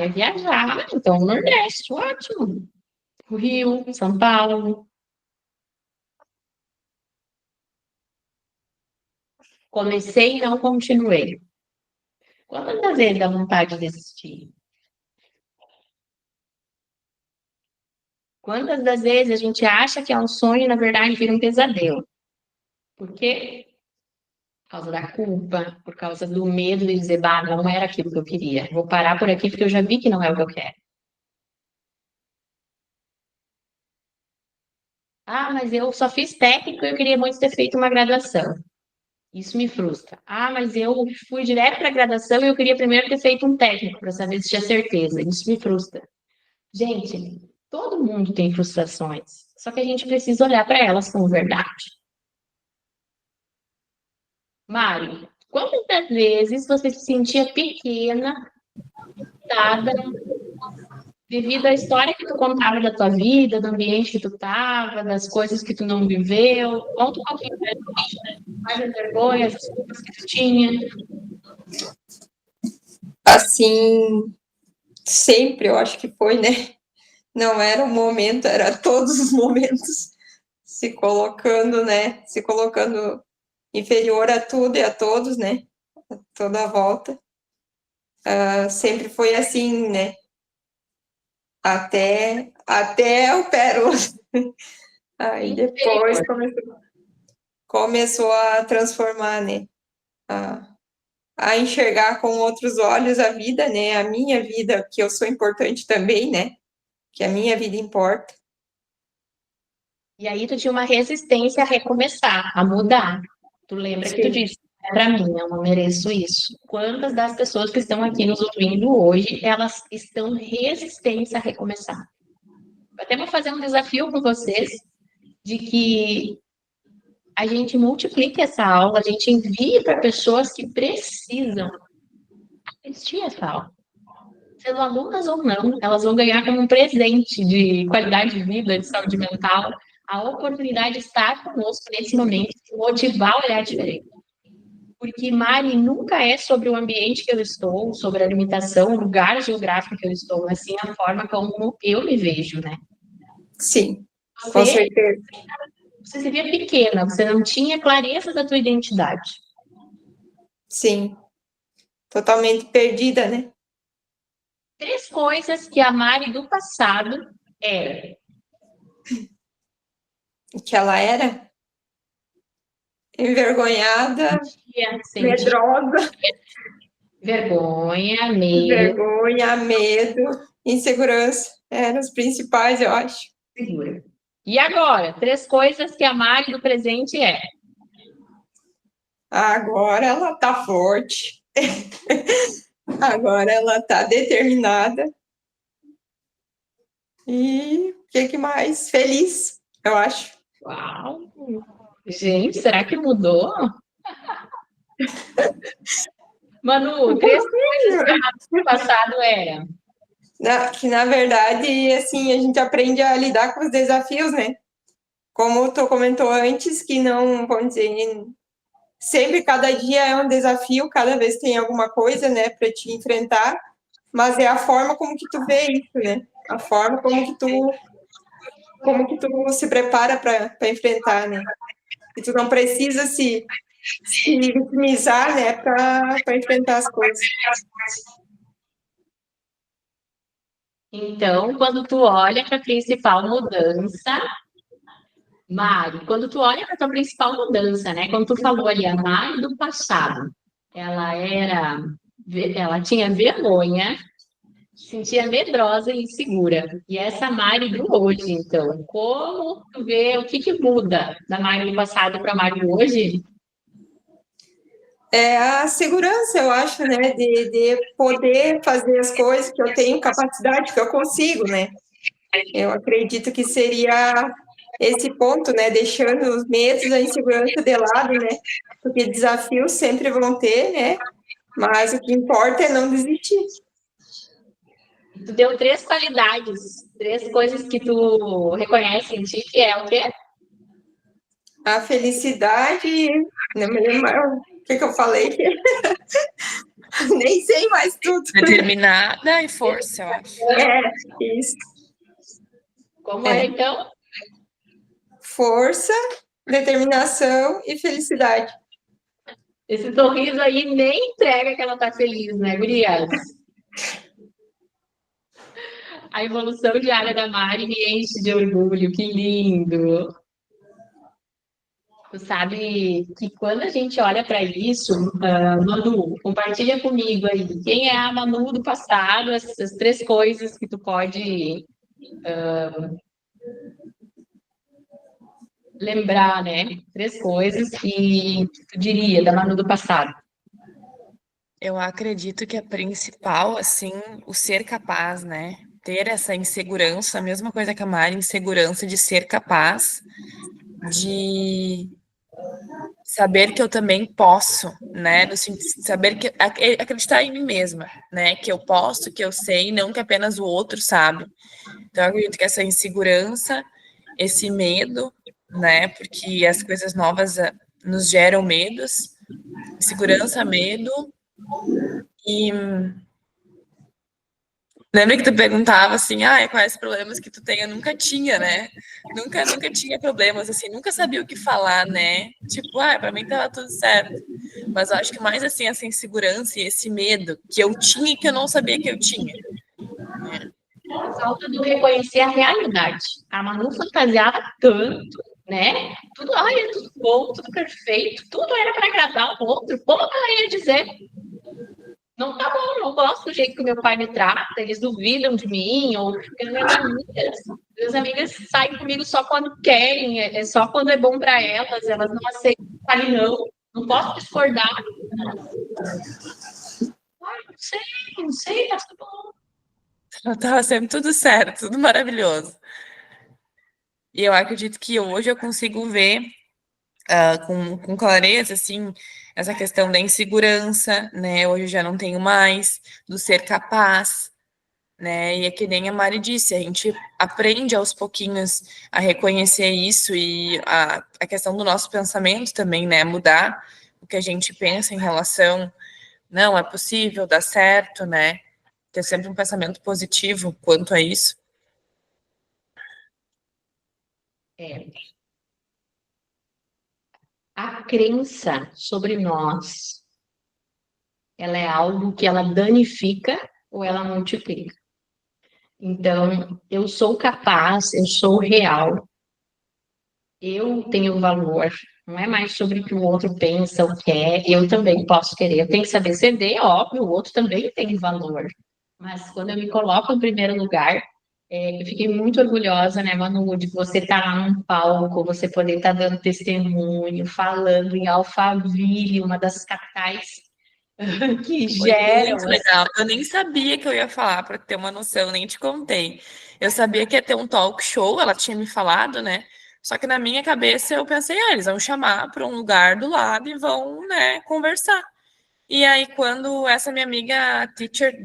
É viajar, então o Nordeste, ótimo. O Rio, São Paulo. Comecei e não continuei. Quantas vezes dá vontade de desistir? Quantas das vezes a gente acha que é um sonho e, na verdade, vira um pesadelo? Por quê? Por causa da culpa, por causa do medo de dizer, bah, não era aquilo que eu queria. Vou parar por aqui porque eu já vi que não é o que eu quero. Ah, mas eu só fiz técnico e eu queria muito ter feito uma graduação. Isso me frustra. Ah, mas eu fui direto para a graduação e eu queria primeiro ter feito um técnico para saber se tinha certeza. Isso me frustra. Gente, todo mundo tem frustrações, só que a gente precisa olhar para elas como verdade. Mari, quantas das vezes você se sentia pequena, dada, devido à história que tu contava da tua vida, do ambiente que tu estava, das coisas que tu não viveu? Conta um pouquinho pra gente, quais as vergonhas, as culpas que tu tinha. Assim, sempre eu acho que foi, né? Não era um momento, era todos os momentos se colocando, né? Se colocando inferior a tudo e a todos, né? Toda a volta. Sempre foi assim, né? Até o pérola. Aí depois começou a transformar, né? A enxergar com outros olhos a vida, né? A minha vida, que eu sou importante também, né? Que a minha vida importa. E aí tu tinha uma resistência a recomeçar, a mudar. Tu lembra que tu disse, para mim, eu não mereço isso. Quantas das pessoas que estão aqui nos ouvindo hoje, elas estão resistentes a recomeçar? Eu até vou fazer um desafio com vocês, de que a gente multiplique essa aula, a gente envie para pessoas que precisam assistir essa aula. Sendo alunas ou não, elas vão ganhar como um presente de qualidade de vida, de saúde mental, a oportunidade de estar conosco nesse momento, de motivar a olhar diferente. Porque, Mari, nunca é sobre o ambiente que eu estou, sobre a limitação, o lugar geográfico que eu estou, mas sim a forma como eu me vejo, né? Sim, com certeza. Você se via pequena, você não tinha clareza da tua identidade. Sim, totalmente perdida, né? 3 coisas que a Mari do passado era. Que ela era envergonhada, medrosa, vergonha, medo. Vergonha, medo, insegurança. Eram os principais, eu acho. Segura. E agora, 3 coisas que a Mari do presente é. Agora ela tá forte. Agora ela tá determinada. E o que mais? Feliz, eu acho. Uau! Gente, será que mudou? Manu, 3 coisas que a Mari do passado era. Que, na verdade, assim, a gente aprende a lidar com os desafios, né? Como tu comentou antes, que não, vamos dizer, sempre, cada dia é um desafio, cada vez tem alguma coisa, né, para te enfrentar, mas é a forma como que tu vê isso, né? A forma como que tu se prepara para enfrentar, né? E tu não precisa se vitimizar, né, para enfrentar as coisas. Então, quando tu olha para a principal mudança, Mari, quando tu olha para a tua principal mudança, né? Quando tu falou ali, a Mari do passado, ela tinha vergonha, se sentia medrosa e insegura. E essa Mari do hoje, então, como tu vê, o que muda da Mari do passado para a Mari do hoje? É a segurança, eu acho, né, de poder fazer as coisas que eu tenho capacidade, que eu consigo, né? Eu acredito que seria esse ponto, né, deixando os medos, a insegurança de lado, né? Porque desafios sempre vão ter, né? Mas o que importa é não desistir. Tu deu 3 qualidades, 3 coisas que tu reconhece em ti, que é o quê? A felicidade, não me lembro o que eu falei. Nem sei mais tudo. Determinada e força, eu acho. Isso. Como é, então? Força, determinação e felicidade. Esse sorriso aí nem entrega que ela tá feliz, né, gurias? A evolução diária da Mari me enche de orgulho, que lindo! Tu sabe que quando a gente olha para isso, Manu, compartilha comigo aí, quem é a Manu do passado, essas três coisas que tu pode lembrar, né? Três coisas que tu diria da Manu do passado. Eu acredito que a principal, assim, o ser capaz, né? Ter essa insegurança, a mesma coisa que a Mari, insegurança de ser capaz, de saber que eu também posso, né? No sentido de saber que acreditar em mim mesma, né? Que eu posso, que eu sei, não que apenas o outro sabe. Então, eu acredito que essa insegurança, esse medo, né? Porque as coisas novas nos geram medos, insegurança, medo. E lembra que tu perguntava assim, quais problemas que tu tem? Eu nunca tinha, né? Nunca tinha problemas, assim, nunca sabia o que falar, né? Tipo, pra mim tava tudo certo. Mas eu acho que mais, assim, essa insegurança e esse medo que eu tinha e que eu não sabia que eu tinha. A falta do reconhecer a realidade. A Manu fantasiava tanto, né? Tudo, é tudo bom, tudo perfeito, tudo era para agradar o outro. Como ela ia dizer? Não tá bom, não gosto do jeito que meu pai me trata, eles duvidam de mim, ou minhas amigas saem comigo só quando querem, é só quando é bom para elas não aceitam, falem não posso discordar. Não sei, tá tudo bom. Tava sempre tudo certo, tudo maravilhoso. E eu acredito que hoje eu consigo ver com clareza, assim, essa questão da insegurança, né? Hoje eu já não tenho mais, do ser capaz, né? E é que nem a Mari disse, a gente aprende aos pouquinhos a reconhecer isso e a questão do nosso pensamento também, né? Mudar o que a gente pensa em relação, não, é possível, dá certo, né? Ter sempre um pensamento positivo quanto a isso. A crença sobre nós, ela é algo que ela danifica ou ela multiplica. Então, eu sou capaz, eu sou real, eu tenho valor. Não é mais sobre o que o outro pensa ou quer, eu também posso querer. Eu tenho que saber ceder, óbvio, o outro também tem valor. Mas quando eu me coloco em primeiro lugar, eu fiquei muito orgulhosa, né, Manu, de você estar lá num palco, você poder estar dando testemunho, falando em Alphaville, uma das capitais que Foi geram. muito legal. Eu nem sabia que eu ia falar, para ter uma noção, nem te contei. Eu sabia que ia ter um talk show, ela tinha me falado, né? Só que na minha cabeça eu pensei, eles vão chamar para um lugar do lado e vão, né, conversar. E aí, quando essa minha amiga, teacher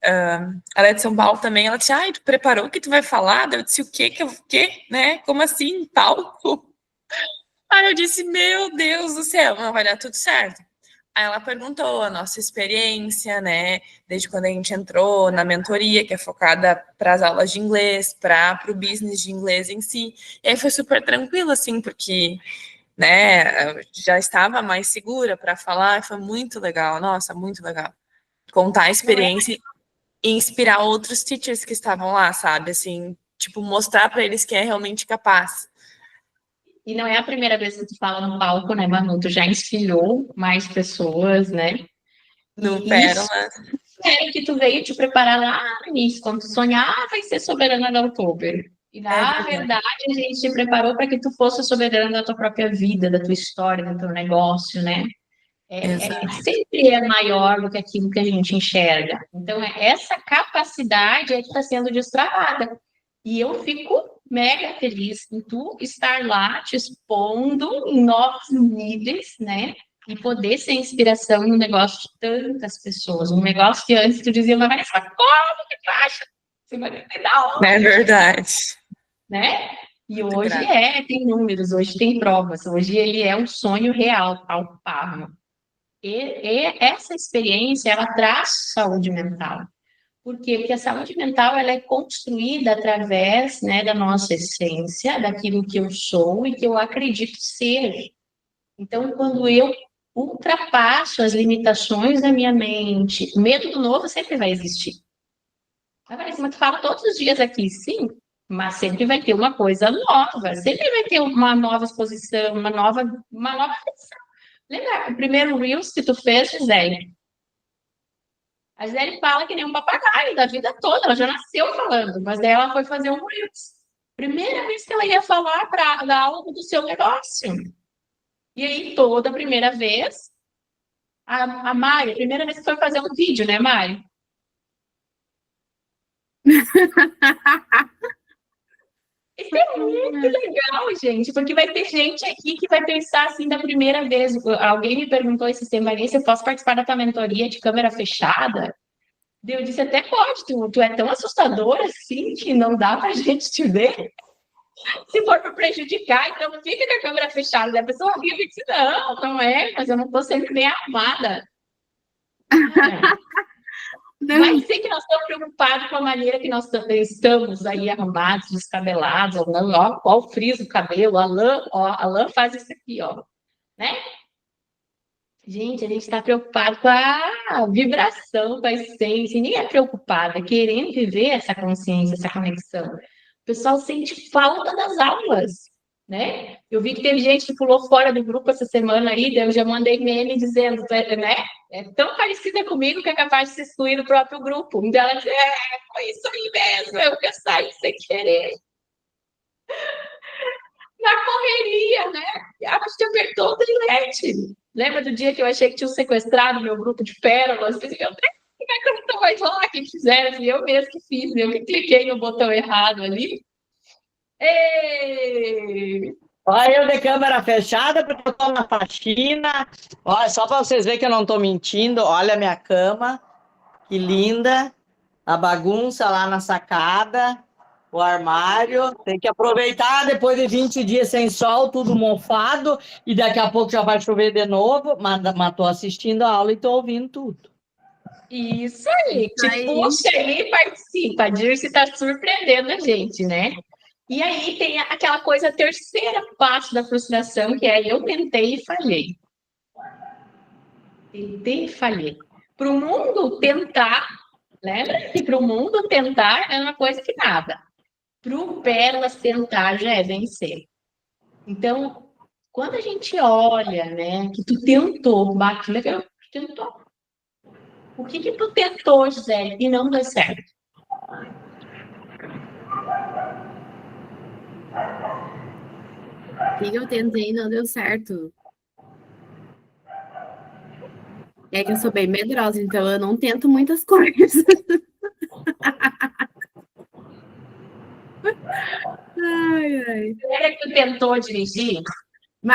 ela é de São Paulo também, ela disse, tu preparou o que tu vai falar? Eu disse, o quê? O quê? Né? Como assim, palco? Aí eu disse, meu Deus do céu, não vai dar tudo certo. Aí ela perguntou a nossa experiência, né? Desde quando a gente entrou na mentoria, que é focada para as aulas de inglês, para o business de inglês em si. E aí foi super tranquilo, assim, porque, né, já estava mais segura para falar, foi muito legal, nossa, muito legal. Contar a experiência e inspirar outros teachers que estavam lá, sabe? Assim, tipo, mostrar para eles que é realmente capaz. E não é a primeira vez que tu fala no palco, né, Manu? Tu já inspirou mais pessoas, né? No E isso Pérola. é que tu veio te preparar lá no início, quando tu sonhava vai ser soberana da Oktober. E na verdade a gente te preparou para que tu fosse soberana da tua própria vida, da tua história, do teu negócio, né? Sempre é maior do que aquilo que a gente enxerga. Então, essa capacidade é que está sendo destravada. E eu fico mega feliz em tu estar lá te expondo em novos níveis, né? E poder ser inspiração no negócio de tantas pessoas. Um negócio que antes tu dizia, mas Vanessa, como que tu acha? Você vai ter da hora. É verdade. Né? E Muito hoje grave. tem números, hoje tem provas, hoje ele é um sonho real, palpável. E essa experiência, ela traz saúde mental. Por quê? Porque a saúde mental, ela é construída através, né, da nossa essência, daquilo que eu sou e que eu acredito ser. Então, quando eu ultrapasso as limitações da minha mente, o medo do novo sempre vai existir. Ah, Vanessa, mas tu fala todos os dias aqui, sim, mas sempre vai ter uma coisa nova, sempre vai ter uma nova exposição, uma nova versão. Lembra o primeiro Reels que tu fez, Gisele? A Gisele fala que nem um papagaio da vida toda, ela já nasceu falando, mas daí ela foi fazer um Reels. Primeira vez que ela ia falar para dar algo do seu negócio. E aí, toda a primeira vez, a Mari, a primeira vez que foi fazer um vídeo, né, Mari? Isso é muito legal, gente, porque vai ter gente aqui que vai pensar assim da primeira vez. Alguém me perguntou esse tema, Vanessa, eu posso participar da tua mentoria de câmera fechada? Eu disse, até pode, tu é tão assustadora assim que não dá pra gente te ver. Se for para prejudicar, então fica com a câmera fechada. A pessoa ri e diz, não é, mas eu não estou sempre bem arrumada. Vai ser que nós estamos preocupados com a maneira que nós estamos aí arrumados, descabelados, ou não, ó, o friso do cabelo, a lã faz isso aqui, ó, né? Gente, a gente está preocupado com a vibração, com a essência, e ninguém é preocupado, é querendo viver essa consciência, essa conexão. O pessoal sente falta das aulas, né? Eu vi que teve gente que pulou fora do grupo essa semana aí, eu já mandei meme dizendo, né? É tão parecida comigo que é capaz de se excluir do próprio grupo. Então ela diz, foi isso aí mesmo, eu que saí sem querer. Na correria, né? A gente apertou o trilete. Lembra do dia que eu achei que tinham sequestrado meu grupo de pérolas? Eu disse, meu Deus, como é que eu não vai lá que fizeram? Eu mesmo que fiz, eu que cliquei no botão errado ali. Ei! Olha eu de câmera fechada, porque eu tô na faxina. Olha, só para vocês verem que eu não tô mentindo, olha a minha cama, que linda. A bagunça lá na sacada, o armário. Tem que aproveitar depois de 20 dias sem sol, tudo mofado, e daqui a pouco já vai chover de novo. Mas tô assistindo a aula e tô ouvindo tudo. Isso aí, te puxa aí e participa. A Dirce está surpreendendo a gente, né? E aí tem aquela coisa, a terceira parte da frustração, que é eu tentei e falhei. Tentei e falhei. Para o mundo tentar, lembra que para o mundo tentar é uma coisa que nada. Para o Pérolas tentar já é vencer. Então, quando a gente olha, né, que tu tentou, bate legal, tu tentou. O que tu tentou, Gisele, e não deu certo? O que eu tentei e não deu certo. É que eu sou bem medrosa, então eu não tento muitas coisas. Ai. Lembra que tu tentou dirigir?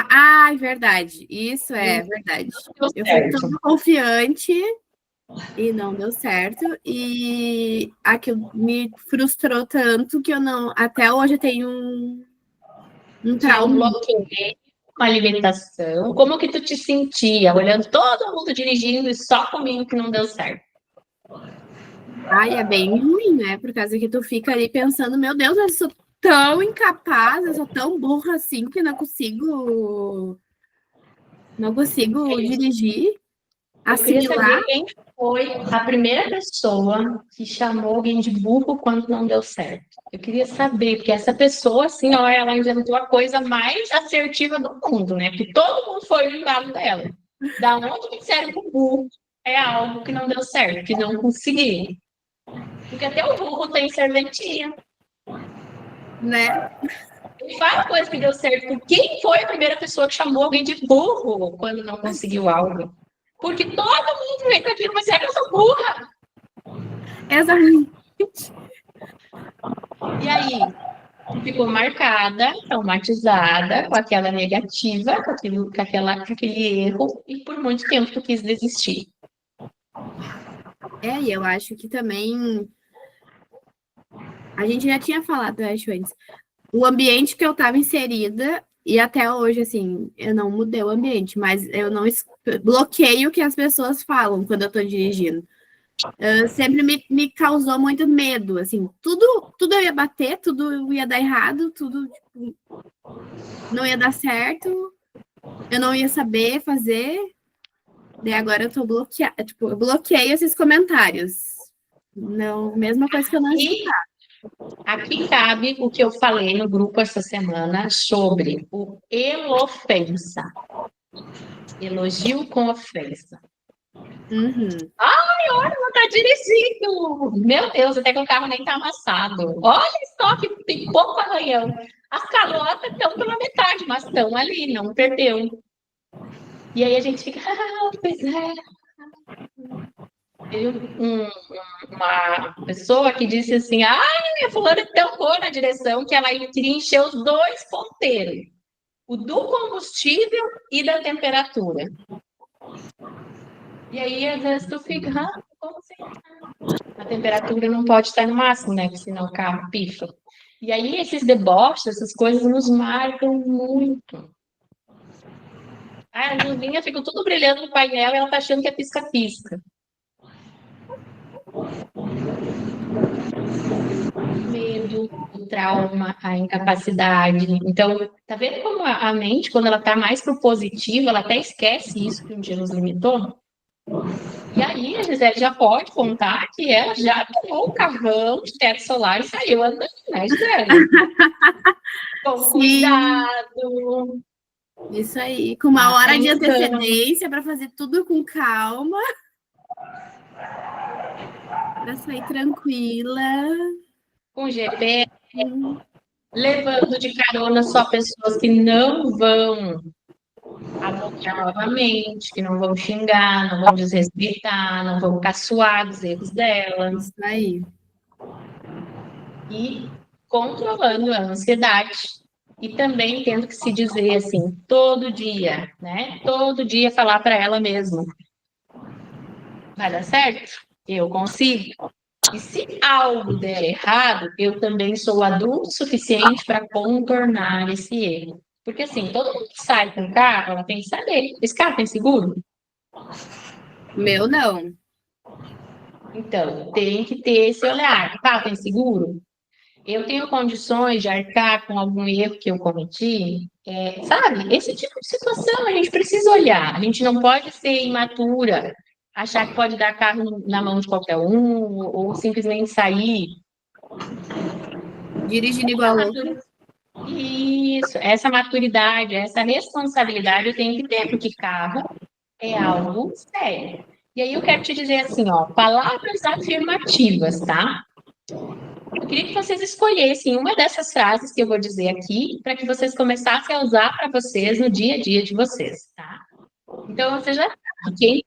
Ai, verdade. Isso é verdade. Eu fui tão confiante e não deu certo. E aquilo me frustrou tanto que eu não. Até hoje eu tenho um trauma. Uma alimentação. Como que tu te sentia olhando todo mundo dirigindo e só comigo que não deu certo? Ai, é bem ruim, né? Por causa que tu fica ali pensando, meu Deus, eu sou tão incapaz, eu sou tão burra assim que não consigo dirigir, assimilar. Quem foi a primeira pessoa que chamou alguém de burro quando não deu certo? Eu queria saber, porque essa pessoa, assim, ó, ela inventou a coisa mais assertiva do mundo, né? Porque todo mundo foi do lado dela. Da onde disseram que o burro é algo que não deu certo, que não conseguiu? Porque até o burro tem serventia. Né? Tem várias coisas que deu certo. Quem foi a primeira pessoa que chamou alguém de burro quando não conseguiu algo? Porque todo mundo vem com aquilo, mas é que eu sou burra. Exatamente. E aí, ficou marcada, traumatizada com aquela negativa, com aquele erro, e por muito tempo tu quis desistir. E eu acho que também a gente já tinha falado, acho, antes. O ambiente que eu estava inserida, e até hoje, assim, eu não mudei o ambiente, mas eu não bloqueio o que as pessoas falam quando eu estou dirigindo. Sempre me causou muito medo, assim, tudo eu ia bater, tudo ia dar errado, tudo tipo, não ia dar certo, eu não ia saber fazer. Daí agora eu tô bloqueada, tipo, eu bloqueio esses comentários. Não, mesma coisa que eu não E aqui cabe o que eu falei no grupo essa semana sobre o elofensa. Elogio com ofensa. Uhum. Ela tá dirigindo! Meu Deus, até que o carro nem tá amassado. Olha só que tem pouco arranhão. As calotas estão pela metade, mas estão ali, não perdeu. E aí a gente fica, pois é. Teve uma pessoa que disse assim, a fulana tampou na direção que ela queria encher os dois ponteiros. O do combustível e da temperatura. E aí, às vezes, tu fica, como assim? A temperatura não pode estar no máximo, né? Porque senão o carro pifa. E aí, esses deboches, essas coisas nos marcam muito. As luzinhas ficam tudo brilhando no painel e ela tá achando que é pisca-pisca. O medo, o trauma, a incapacidade. Então, tá vendo como a mente, quando ela tá mais pro positivo, ela até esquece isso que um dia nos limitou? E aí, a Gisele já pode contar que ela já tomou o carvão de teto solar e saiu andando, né, Gisele? Com Sim. cuidado. Isso aí, com uma hora de Atenção. antecedência para fazer tudo com calma. Para sair tranquila. Com GPS, levando de carona só pessoas que não vão abordar novamente, que não vão xingar, não vão desrespeitar, não vão caçoar dos erros dela. Isso aí. E controlando a ansiedade. E também tendo que se dizer assim, todo dia, né? Todo dia falar para ela mesma. Vai dar certo? Eu consigo. E se algo der errado, eu também sou adulto o suficiente para contornar esse erro. Porque assim, todo mundo que sai com carro, ela tem que saber. Esse carro tem seguro? Meu não. Então, tem que ter esse olhar. O carro tem seguro? Eu tenho condições de arcar com algum erro que eu cometi? Sabe? Esse tipo de situação a gente precisa olhar. A gente não pode ser imatura, achar que pode dar carro na mão de qualquer um, ou simplesmente sair. Dirigindo igual louco. Isso, essa maturidade, essa responsabilidade eu tenho que ter, porque carro é algo sério. E aí eu quero te dizer assim, ó, palavras afirmativas, tá? Eu queria que vocês escolhessem uma dessas frases que eu vou dizer aqui, para que vocês começassem a usar para vocês no dia a dia de vocês, tá? Então, você já sabe, quem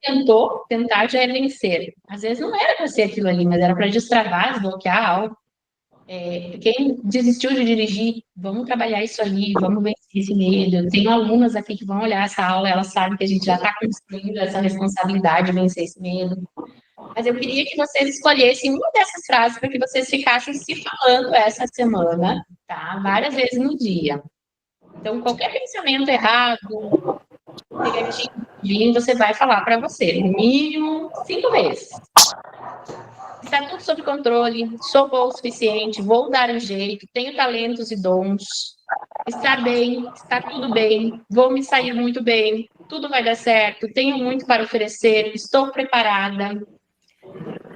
tentar já é vencer. Às vezes não era para ser aquilo ali, mas era para destravar, desbloquear algo. Quem desistiu de dirigir, vamos trabalhar isso ali, vamos vencer esse medo. Eu tenho alunas aqui que vão olhar essa aula, elas sabem que a gente já está construindo essa responsabilidade de vencer esse medo. Mas eu queria que vocês escolhessem uma dessas frases para que vocês ficassem se falando essa semana, tá? Várias vezes no dia. Então, qualquer pensamento errado, negativo, você vai falar para você, no mínimo 5 vezes. Está tudo sob controle, sou boa o suficiente, vou dar um jeito, tenho talentos e dons. Está bem, está tudo bem, vou me sair muito bem, tudo vai dar certo, tenho muito para oferecer, estou preparada.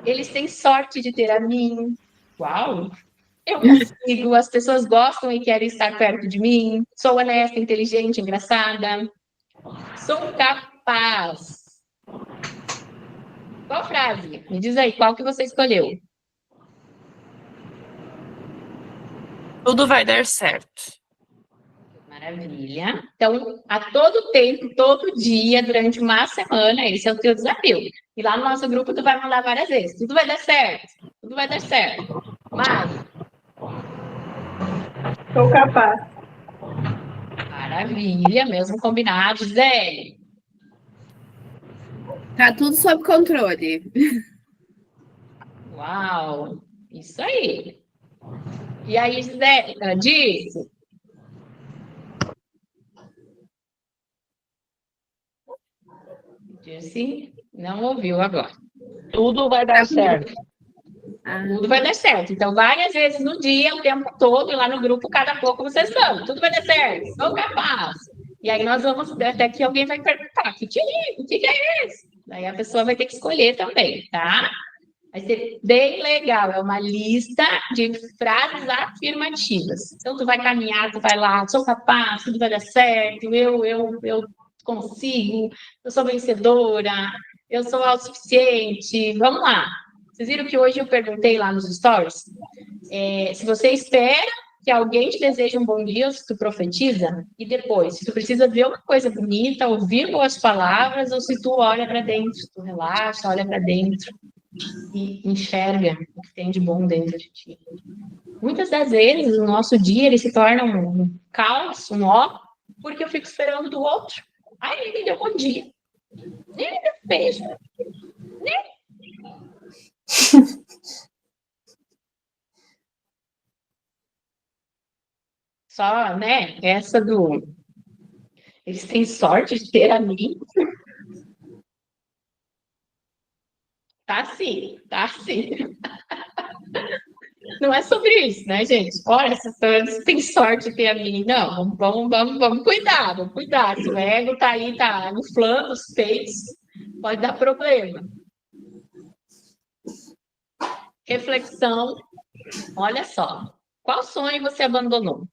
Eles têm sorte de ter a mim. Uau! Eu consigo, as pessoas gostam e querem estar perto de mim. Sou honesta, inteligente, engraçada. Sou capaz. Qual frase? Me diz aí, qual que você escolheu? Tudo vai dar certo. Maravilha. Então, a todo tempo, todo dia, durante uma semana, esse é o teu desafio. E lá no nosso grupo, tu vai mandar várias vezes. Tudo vai dar certo. Tudo vai dar certo. Mas... Sou capaz. Maravilha, mesmo combinado. Zé. Tá tudo sob controle. Uau! Isso aí. E aí, Zé, disse... Disse, não ouviu agora. Tudo vai dar certo. Tudo vai dar certo. Então, várias vezes no dia, o tempo todo, e lá no grupo, cada pouco vocês vão. Tudo vai dar certo. Sou capaz. E aí nós vamos, até que alguém vai perguntar, o que é isso? Daí a pessoa vai ter que escolher também, tá? Vai ser bem legal, é uma lista de frases afirmativas. Então, tu vai caminhar, tu vai lá, sou capaz, tudo vai dar certo, eu consigo, eu sou vencedora, eu sou autossuficiente, vamos lá. Vocês viram que hoje eu perguntei lá nos stories, se você espera que alguém te deseje um bom dia, ou se tu profetiza, e depois, se tu precisa ver uma coisa bonita, ouvir boas palavras, ou se tu olha para dentro, tu relaxa, olha para dentro e enxerga o que tem de bom dentro de ti. Muitas das vezes, o nosso dia ele se torna um caos, um ó, porque eu fico esperando do outro. Ai, ele me deu bom dia. Nem me deu beijo. Só, né? Essa do. Eles têm sorte de ter a mim. Tá sim, tá sim. Não é sobre isso, né, gente? Olha, vocês têm sorte de ter a mim. Não, vamos cuidar, vamos cuidar. Se o ego tá aí, tá inflando os peitos, pode dar problema. Reflexão, olha só. Qual sonho você abandonou?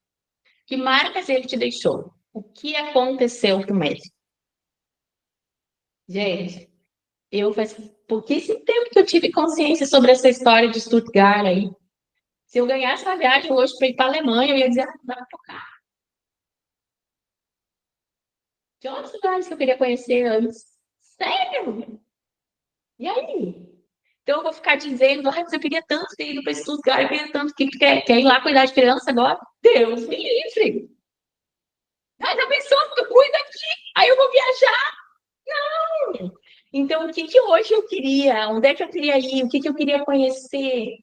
Que marcas ele te deixou? O que aconteceu com ele? Gente, eu faz pouquíssimo tempo que eu tive consciência sobre essa história de Stuttgart aí. Se eu ganhasse uma viagem hoje para ir para a Alemanha, eu ia dizer, dá para tocar. De outros lugares que eu queria conhecer antes. Sério? E aí? Então eu vou ficar dizendo, ai, mas eu queria tanto ter ido para Stuttgart, eu queria tanto que quer ir lá cuidar de criança agora? Deus me livre! Mas a pessoa que cuida aqui, aí eu vou viajar. Não! Então, o que hoje eu queria? Onde é que eu queria ir? O que eu queria conhecer?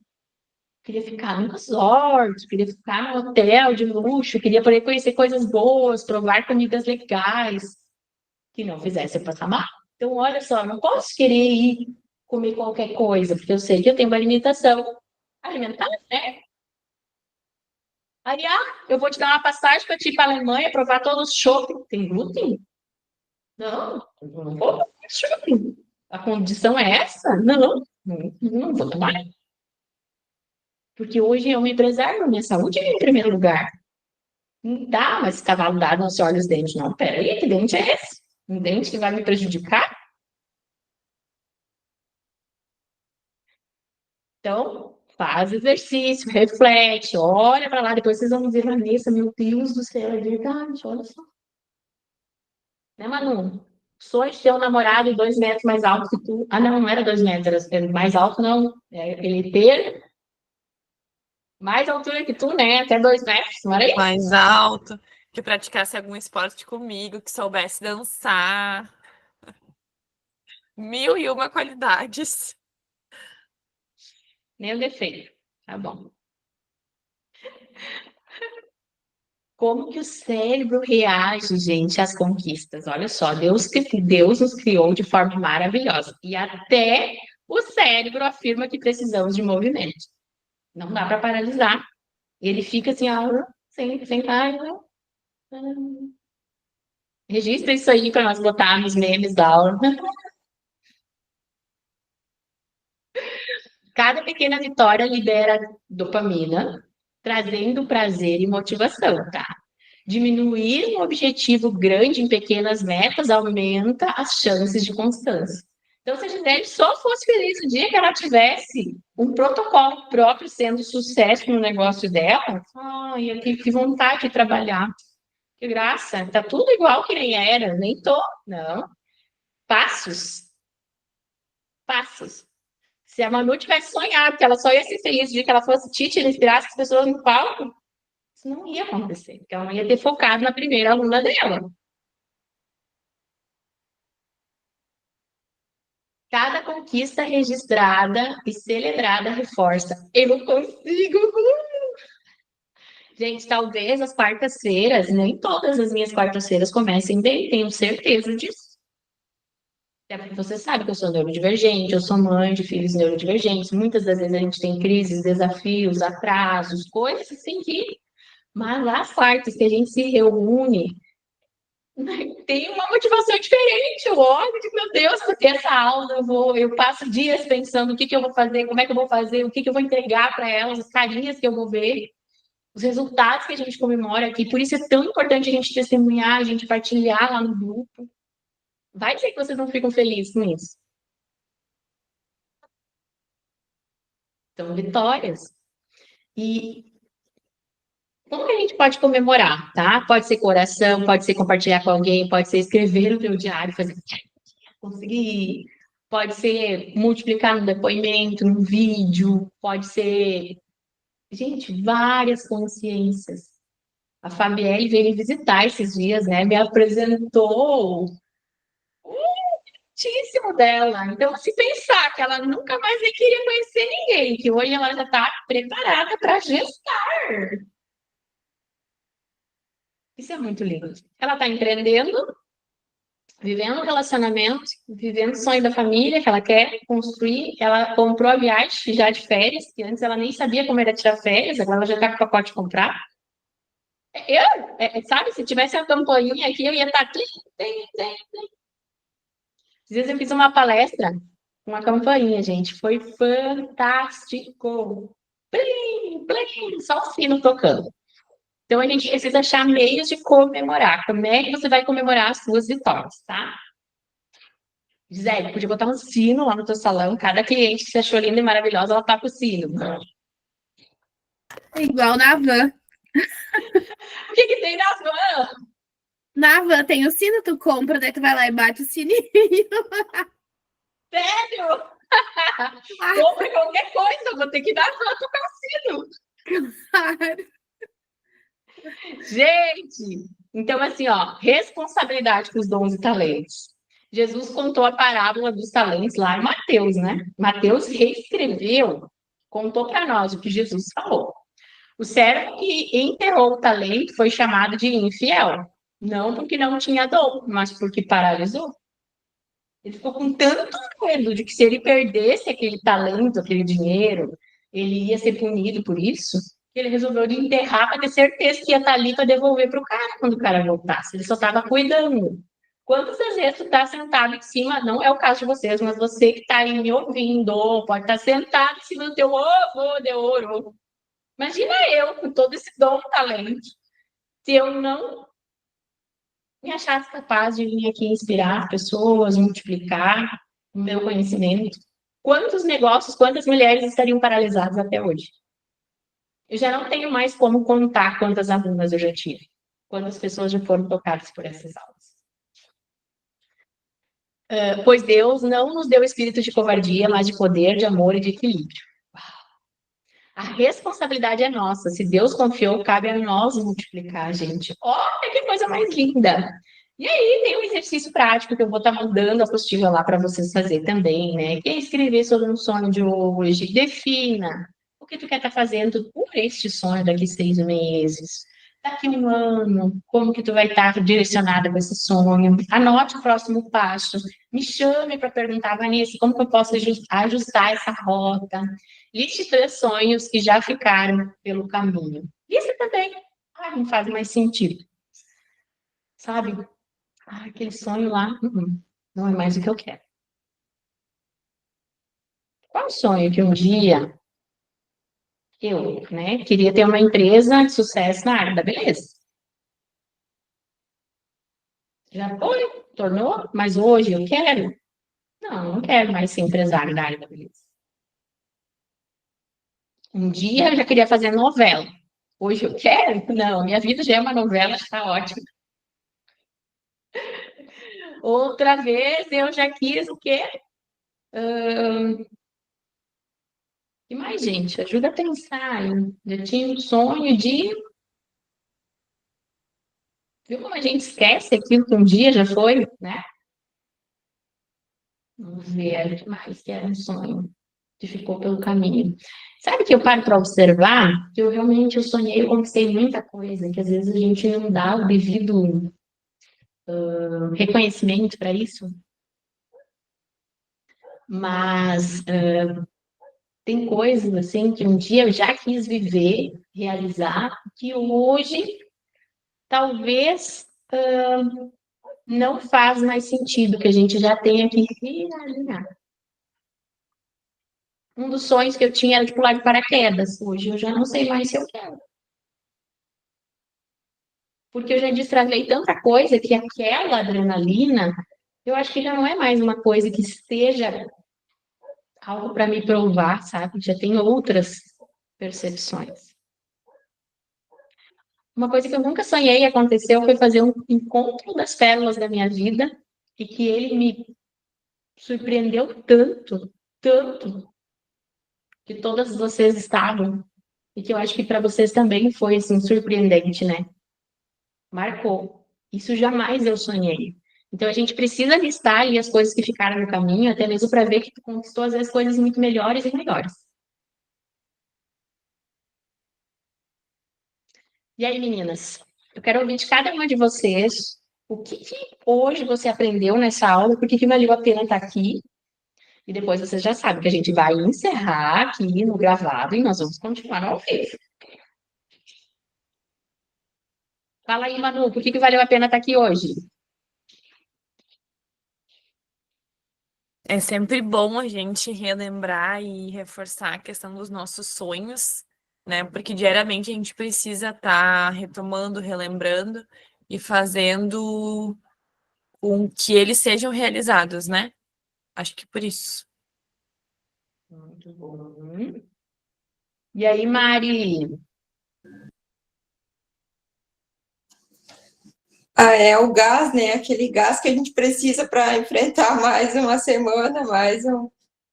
Queria ficar num resort, queria ficar num hotel de luxo, queria poder conhecer coisas boas, provar comidas legais, que não fizesse eu passar mal. Então, olha só, eu não posso querer ir comer qualquer coisa, porque eu sei que eu tenho uma limitação alimentar, né? Aí, eu vou te dar uma passagem para te ir para a Alemanha, provar todos os shopping. Tem glúten? Não, não vou tomar shopping. A condição é essa? Não vou tomar. Porque hoje eu me preservo, minha saúde é em primeiro lugar. Tá, mas cavalo dado não se olha os dentes. Não, peraí, que dente é esse? Um dente que vai me prejudicar? Então, faz exercício, reflete, olha para lá, depois vocês vão dizer, Vanessa, meu Deus do céu, é verdade, olha só. Né, Manu? Sonho de ter um namorado 2 metros mais alto que tu. Ah, não era 2 metros, era mais alto, não. Ele ter mais altura que tu, né? Até 2 metros, não era isso? Mais alto, que praticasse algum esporte comigo, que soubesse dançar. 1001 qualidades. Nem o defeito. Tá bom. Como que o cérebro reage, gente, às conquistas? Olha só, Deus nos criou de forma maravilhosa. E até o cérebro afirma que precisamos de movimento. Não dá para paralisar. Ele fica assim, sem raiva. Registra isso aí para nós botar nos memes da aula. Cada pequena vitória libera dopamina, trazendo prazer e motivação, tá? Diminuir um objetivo grande em pequenas metas aumenta as chances de constância. Então, se a Gisele só fosse feliz o dia que ela tivesse um protocolo próprio sendo sucesso no negócio dela, ai, que vontade de trabalhar. Que graça, tá tudo igual que nem era, nem tô, não. Passos, passos. Se a Manu tivesse sonhado que ela só ia ser feliz o dia que ela fosse Tite e inspirasse as pessoas no palco, isso não ia acontecer, porque ela não ia ter focado na primeira aluna dela. Cada conquista registrada e celebrada reforça. Eu consigo! Gente, talvez as quartas-feiras, nem todas as minhas quartas-feiras comecem bem, tenho certeza disso. Até porque você sabe que eu sou neurodivergente, eu sou mãe de filhos neurodivergentes. Muitas das vezes a gente tem crises, desafios, atrasos, coisas assim que. Mas as quartas que a gente se reúne, tem uma motivação diferente. Eu olho e digo, meu Deus, vou ter essa aula, eu passo dias pensando o que eu vou fazer, como é que eu vou fazer, o que eu vou entregar para elas, as carinhas que eu vou ver, os resultados que a gente comemora aqui. Por isso é tão importante a gente testemunhar, a gente partilhar lá no grupo. Vai dizer que vocês não ficam felizes com isso. São vitórias. E como que a gente pode comemorar, tá? Pode ser coração, pode ser compartilhar com alguém, pode ser escrever no teu diário, fazer conseguir, pode ser multiplicar no depoimento, no vídeo, pode ser, gente, várias consciências. A Fabielle veio me visitar esses dias, né? Me apresentou o muitíssimo dela. Então, se pensar que ela nunca mais nem queria conhecer ninguém, que hoje ela já está preparada para gestar. Isso é muito lindo. Ela está empreendendo, vivendo um relacionamento, vivendo o sonho da família que ela quer construir. Ela comprou a viagem já de férias, que antes ela nem sabia como era tirar férias, agora ela já está com o pacote comprar. Sabe, se tivesse a campainha aqui, eu ia estar... Às vezes eu fiz uma palestra com uma campainha, gente. Foi fantástico. Plim, plim, só o sino tocando. Então, a gente precisa achar meios de comemorar. Como é que você vai comemorar as suas vitórias, tá? Gisele, podia botar um sino lá no teu salão. Cada cliente que você achou linda e maravilhosa, ela toca o sino. É igual na van. O que tem na van? Na van tem o sino, tu compra, daí tu vai lá e bate o sininho. Sério? Compre qualquer coisa, eu vou ter que dar a van tocar o sino. Claro. Gente, então assim, ó, responsabilidade com os dons e talentos. Jesus contou a parábola dos talentos lá em Mateus, né? Mateus reescreveu, contou para nós o que Jesus falou. O servo que enterrou o talento foi chamado de infiel, não porque não tinha dom, mas porque paralisou. Ele ficou com tanto medo de que se ele perdesse aquele talento, aquele dinheiro, ele ia ser punido por isso, que ele resolveu de enterrar para ter certeza que ia estar ali para devolver para o cara quando o cara voltasse. Ele só estava cuidando. Quantas vezes tu está sentado em cima, não é o caso de vocês, mas você que está aí me ouvindo, pode estar sentado em cima do teu ovo de ouro. Imagina eu, com todo esse dom e talento, se eu não me achasse capaz de vir aqui inspirar pessoas, multiplicar o meu conhecimento, quantos negócios, quantas mulheres estariam paralisadas até hoje? Eu já não tenho mais como contar quantas alunas eu já tive, quantas pessoas já foram tocadas por essas aulas. Pois Deus não nos deu espírito de covardia, mas de poder, de amor e de equilíbrio. A responsabilidade é nossa. Se Deus confiou, cabe a nós multiplicar, gente. Olha que coisa mais linda! E aí, tem um exercício prático que eu vou estar mandando a apostila lá para vocês fazer também, né? Que é escrever sobre um sonho de hoje. Defina o que tu quer estar fazendo por este sonho daqui 6 meses. Daqui 1 ano, como que tu vai estar direcionada com esse sonho. Anote o próximo passo. Me chame para perguntar, Vanessa, como que eu posso ajustar essa rota? Liste 3 sonhos que já ficaram pelo caminho. Isso também não faz mais sentido. Sabe? Aquele sonho lá, não é mais o que eu quero. Qual o sonho que um dia eu, né, queria ter uma empresa de sucesso na área da beleza? Já foi, tornou, mas hoje eu quero? Não quero mais ser empresário da área da beleza. Um dia eu já queria fazer novela. Hoje eu quero? Não, minha vida já é uma novela, está ótimo. Outra vez eu já quis o quê? E mais, gente, ajuda a pensar. Eu já tinha um sonho de... Viu como a gente esquece aquilo que um dia já foi, né? Vamos ver, o que mais que era um sonho que ficou pelo caminho. Sabe que eu paro para observar que eu sonhei, eu conquistei muita coisa, que às vezes a gente não dá o devido reconhecimento para isso. Mas tem coisas assim que um dia eu já quis viver, realizar, que hoje talvez não faz mais sentido, que a gente já tem que realinhar. Um dos sonhos que eu tinha era de pular de paraquedas. Hoje eu já não sei mais se eu quero. Porque eu já destravei tanta coisa que aquela adrenalina, eu acho que já não é mais uma coisa que seja algo para me provar, sabe? Já tem outras percepções. Uma coisa que eu nunca sonhei aconteceu foi fazer um encontro das pérolas da minha vida e que ele me surpreendeu tanto, tanto, que todas vocês estavam e que eu acho que para vocês também foi assim surpreendente, né? Marcou. Isso jamais eu sonhei. Então a gente precisa listar ali as coisas que ficaram no caminho, até mesmo para ver que tu conquistou às vezes coisas muito melhores e melhores. E aí, meninas, eu quero ouvir de cada uma de vocês o que hoje você aprendeu nessa aula, por que valeu a pena estar aqui. E depois vocês já sabem que a gente vai encerrar aqui no gravado e nós vamos continuar no ao vivo. Fala aí, Manu, por que valeu a pena estar aqui hoje? É sempre bom a gente relembrar e reforçar a questão dos nossos sonhos, né? Porque diariamente a gente precisa estar retomando, relembrando e fazendo com que eles sejam realizados, né? Acho que por isso. Muito bom. E aí, Mari? É o gás, né? Aquele gás que a gente precisa para enfrentar mais uma semana,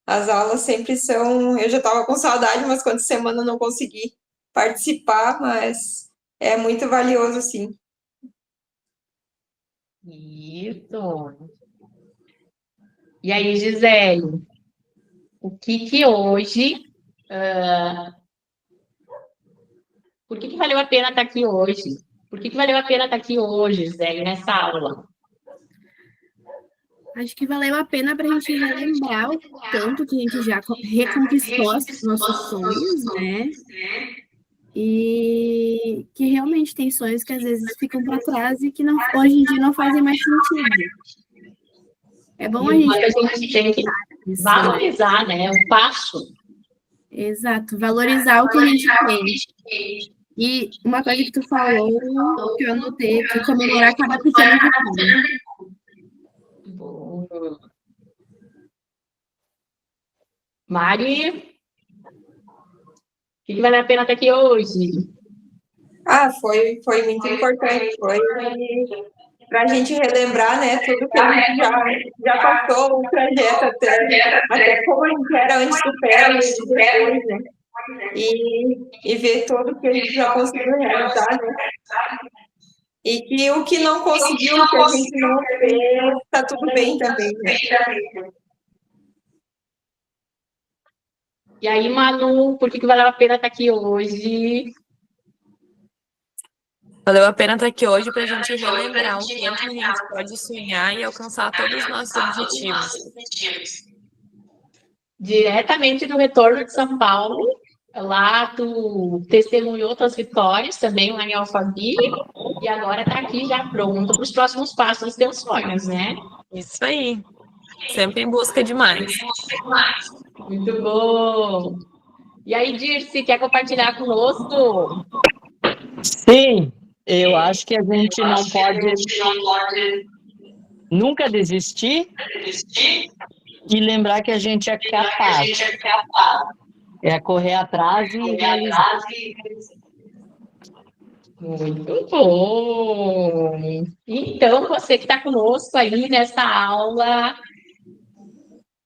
as aulas sempre são. Eu já estava com saudade, mas quando semana eu não consegui participar, mas é muito valioso, sim. Isso. E aí, Gisele? O que hoje... por que valeu a pena estar aqui hoje? Por que valeu a pena estar aqui hoje, Gisele, nessa aula? Acho que valeu a pena para a gente relembrar o tanto que a gente já reconquistou os nossos sonhos, né? E que realmente tem sonhos que às vezes ficam para trás e que não, hoje em dia não fazem mais sentido. É bom a gente tem que isso, valorizar, né? O passo. Exato, valorizar o que a gente tem. E uma coisa que tu falou, que eu anotei, que comemorar cada pequena vitória. Mari, o que vale a pena estar aqui hoje? Foi muito importante, foi para a gente relembrar, né, tudo que a gente já passou, o trajeto até como a gente era antes do Pérola e depois, né, e ver tudo que a gente já conseguiu realizar, né, e que o que não conseguiu, que a gente não fez, está tudo bem também, né. E aí, Manu, por que valeu a pena estar aqui hoje? Valeu a pena estar aqui hoje para a gente relembrar o quanto a gente pode sonhar e alcançar todos os nossos objetivos. Diretamente do retorno de São Paulo, lá tu testemunhou tuas vitórias também lá em Alphaville e agora está aqui já pronto para os próximos passos dos teus sonhos, né? Isso aí. Sempre em busca de mais. Muito bom. E aí, Dirce, quer compartilhar conosco? Sim, eu acho que a gente não pode nunca desistir e lembrar que a gente é capaz. É correr atrás e realizar. Muito bom! Então, você que está conosco aí nessa aula,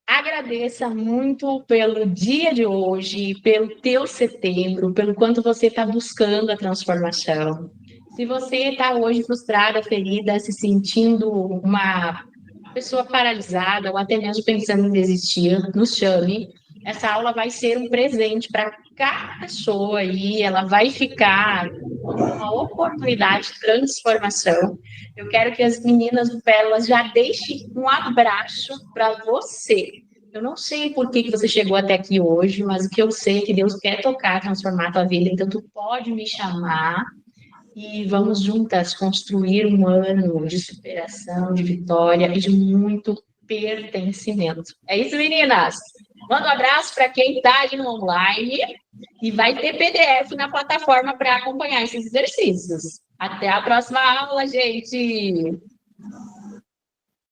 agradeça muito pelo dia de hoje, pelo teu setembro, pelo quanto você está buscando a transformação. Se você está hoje frustrada, ferida, se sentindo uma pessoa paralisada ou até mesmo pensando em desistir, nos chame. Essa aula vai ser um presente para cada pessoa aí, ela vai ficar uma oportunidade de transformação. Eu quero que as meninas do Pérolas já deixem um abraço para você. Eu não sei por que você chegou até aqui hoje, mas o que eu sei é que Deus quer tocar, transformar a tua vida, então tu pode me chamar e vamos juntas construir um ano de superação, de vitória e de muito pertencimento. É isso, meninas? Manda um abraço para quem está aí no online e vai ter PDF na plataforma para acompanhar esses exercícios. Até a próxima aula, gente!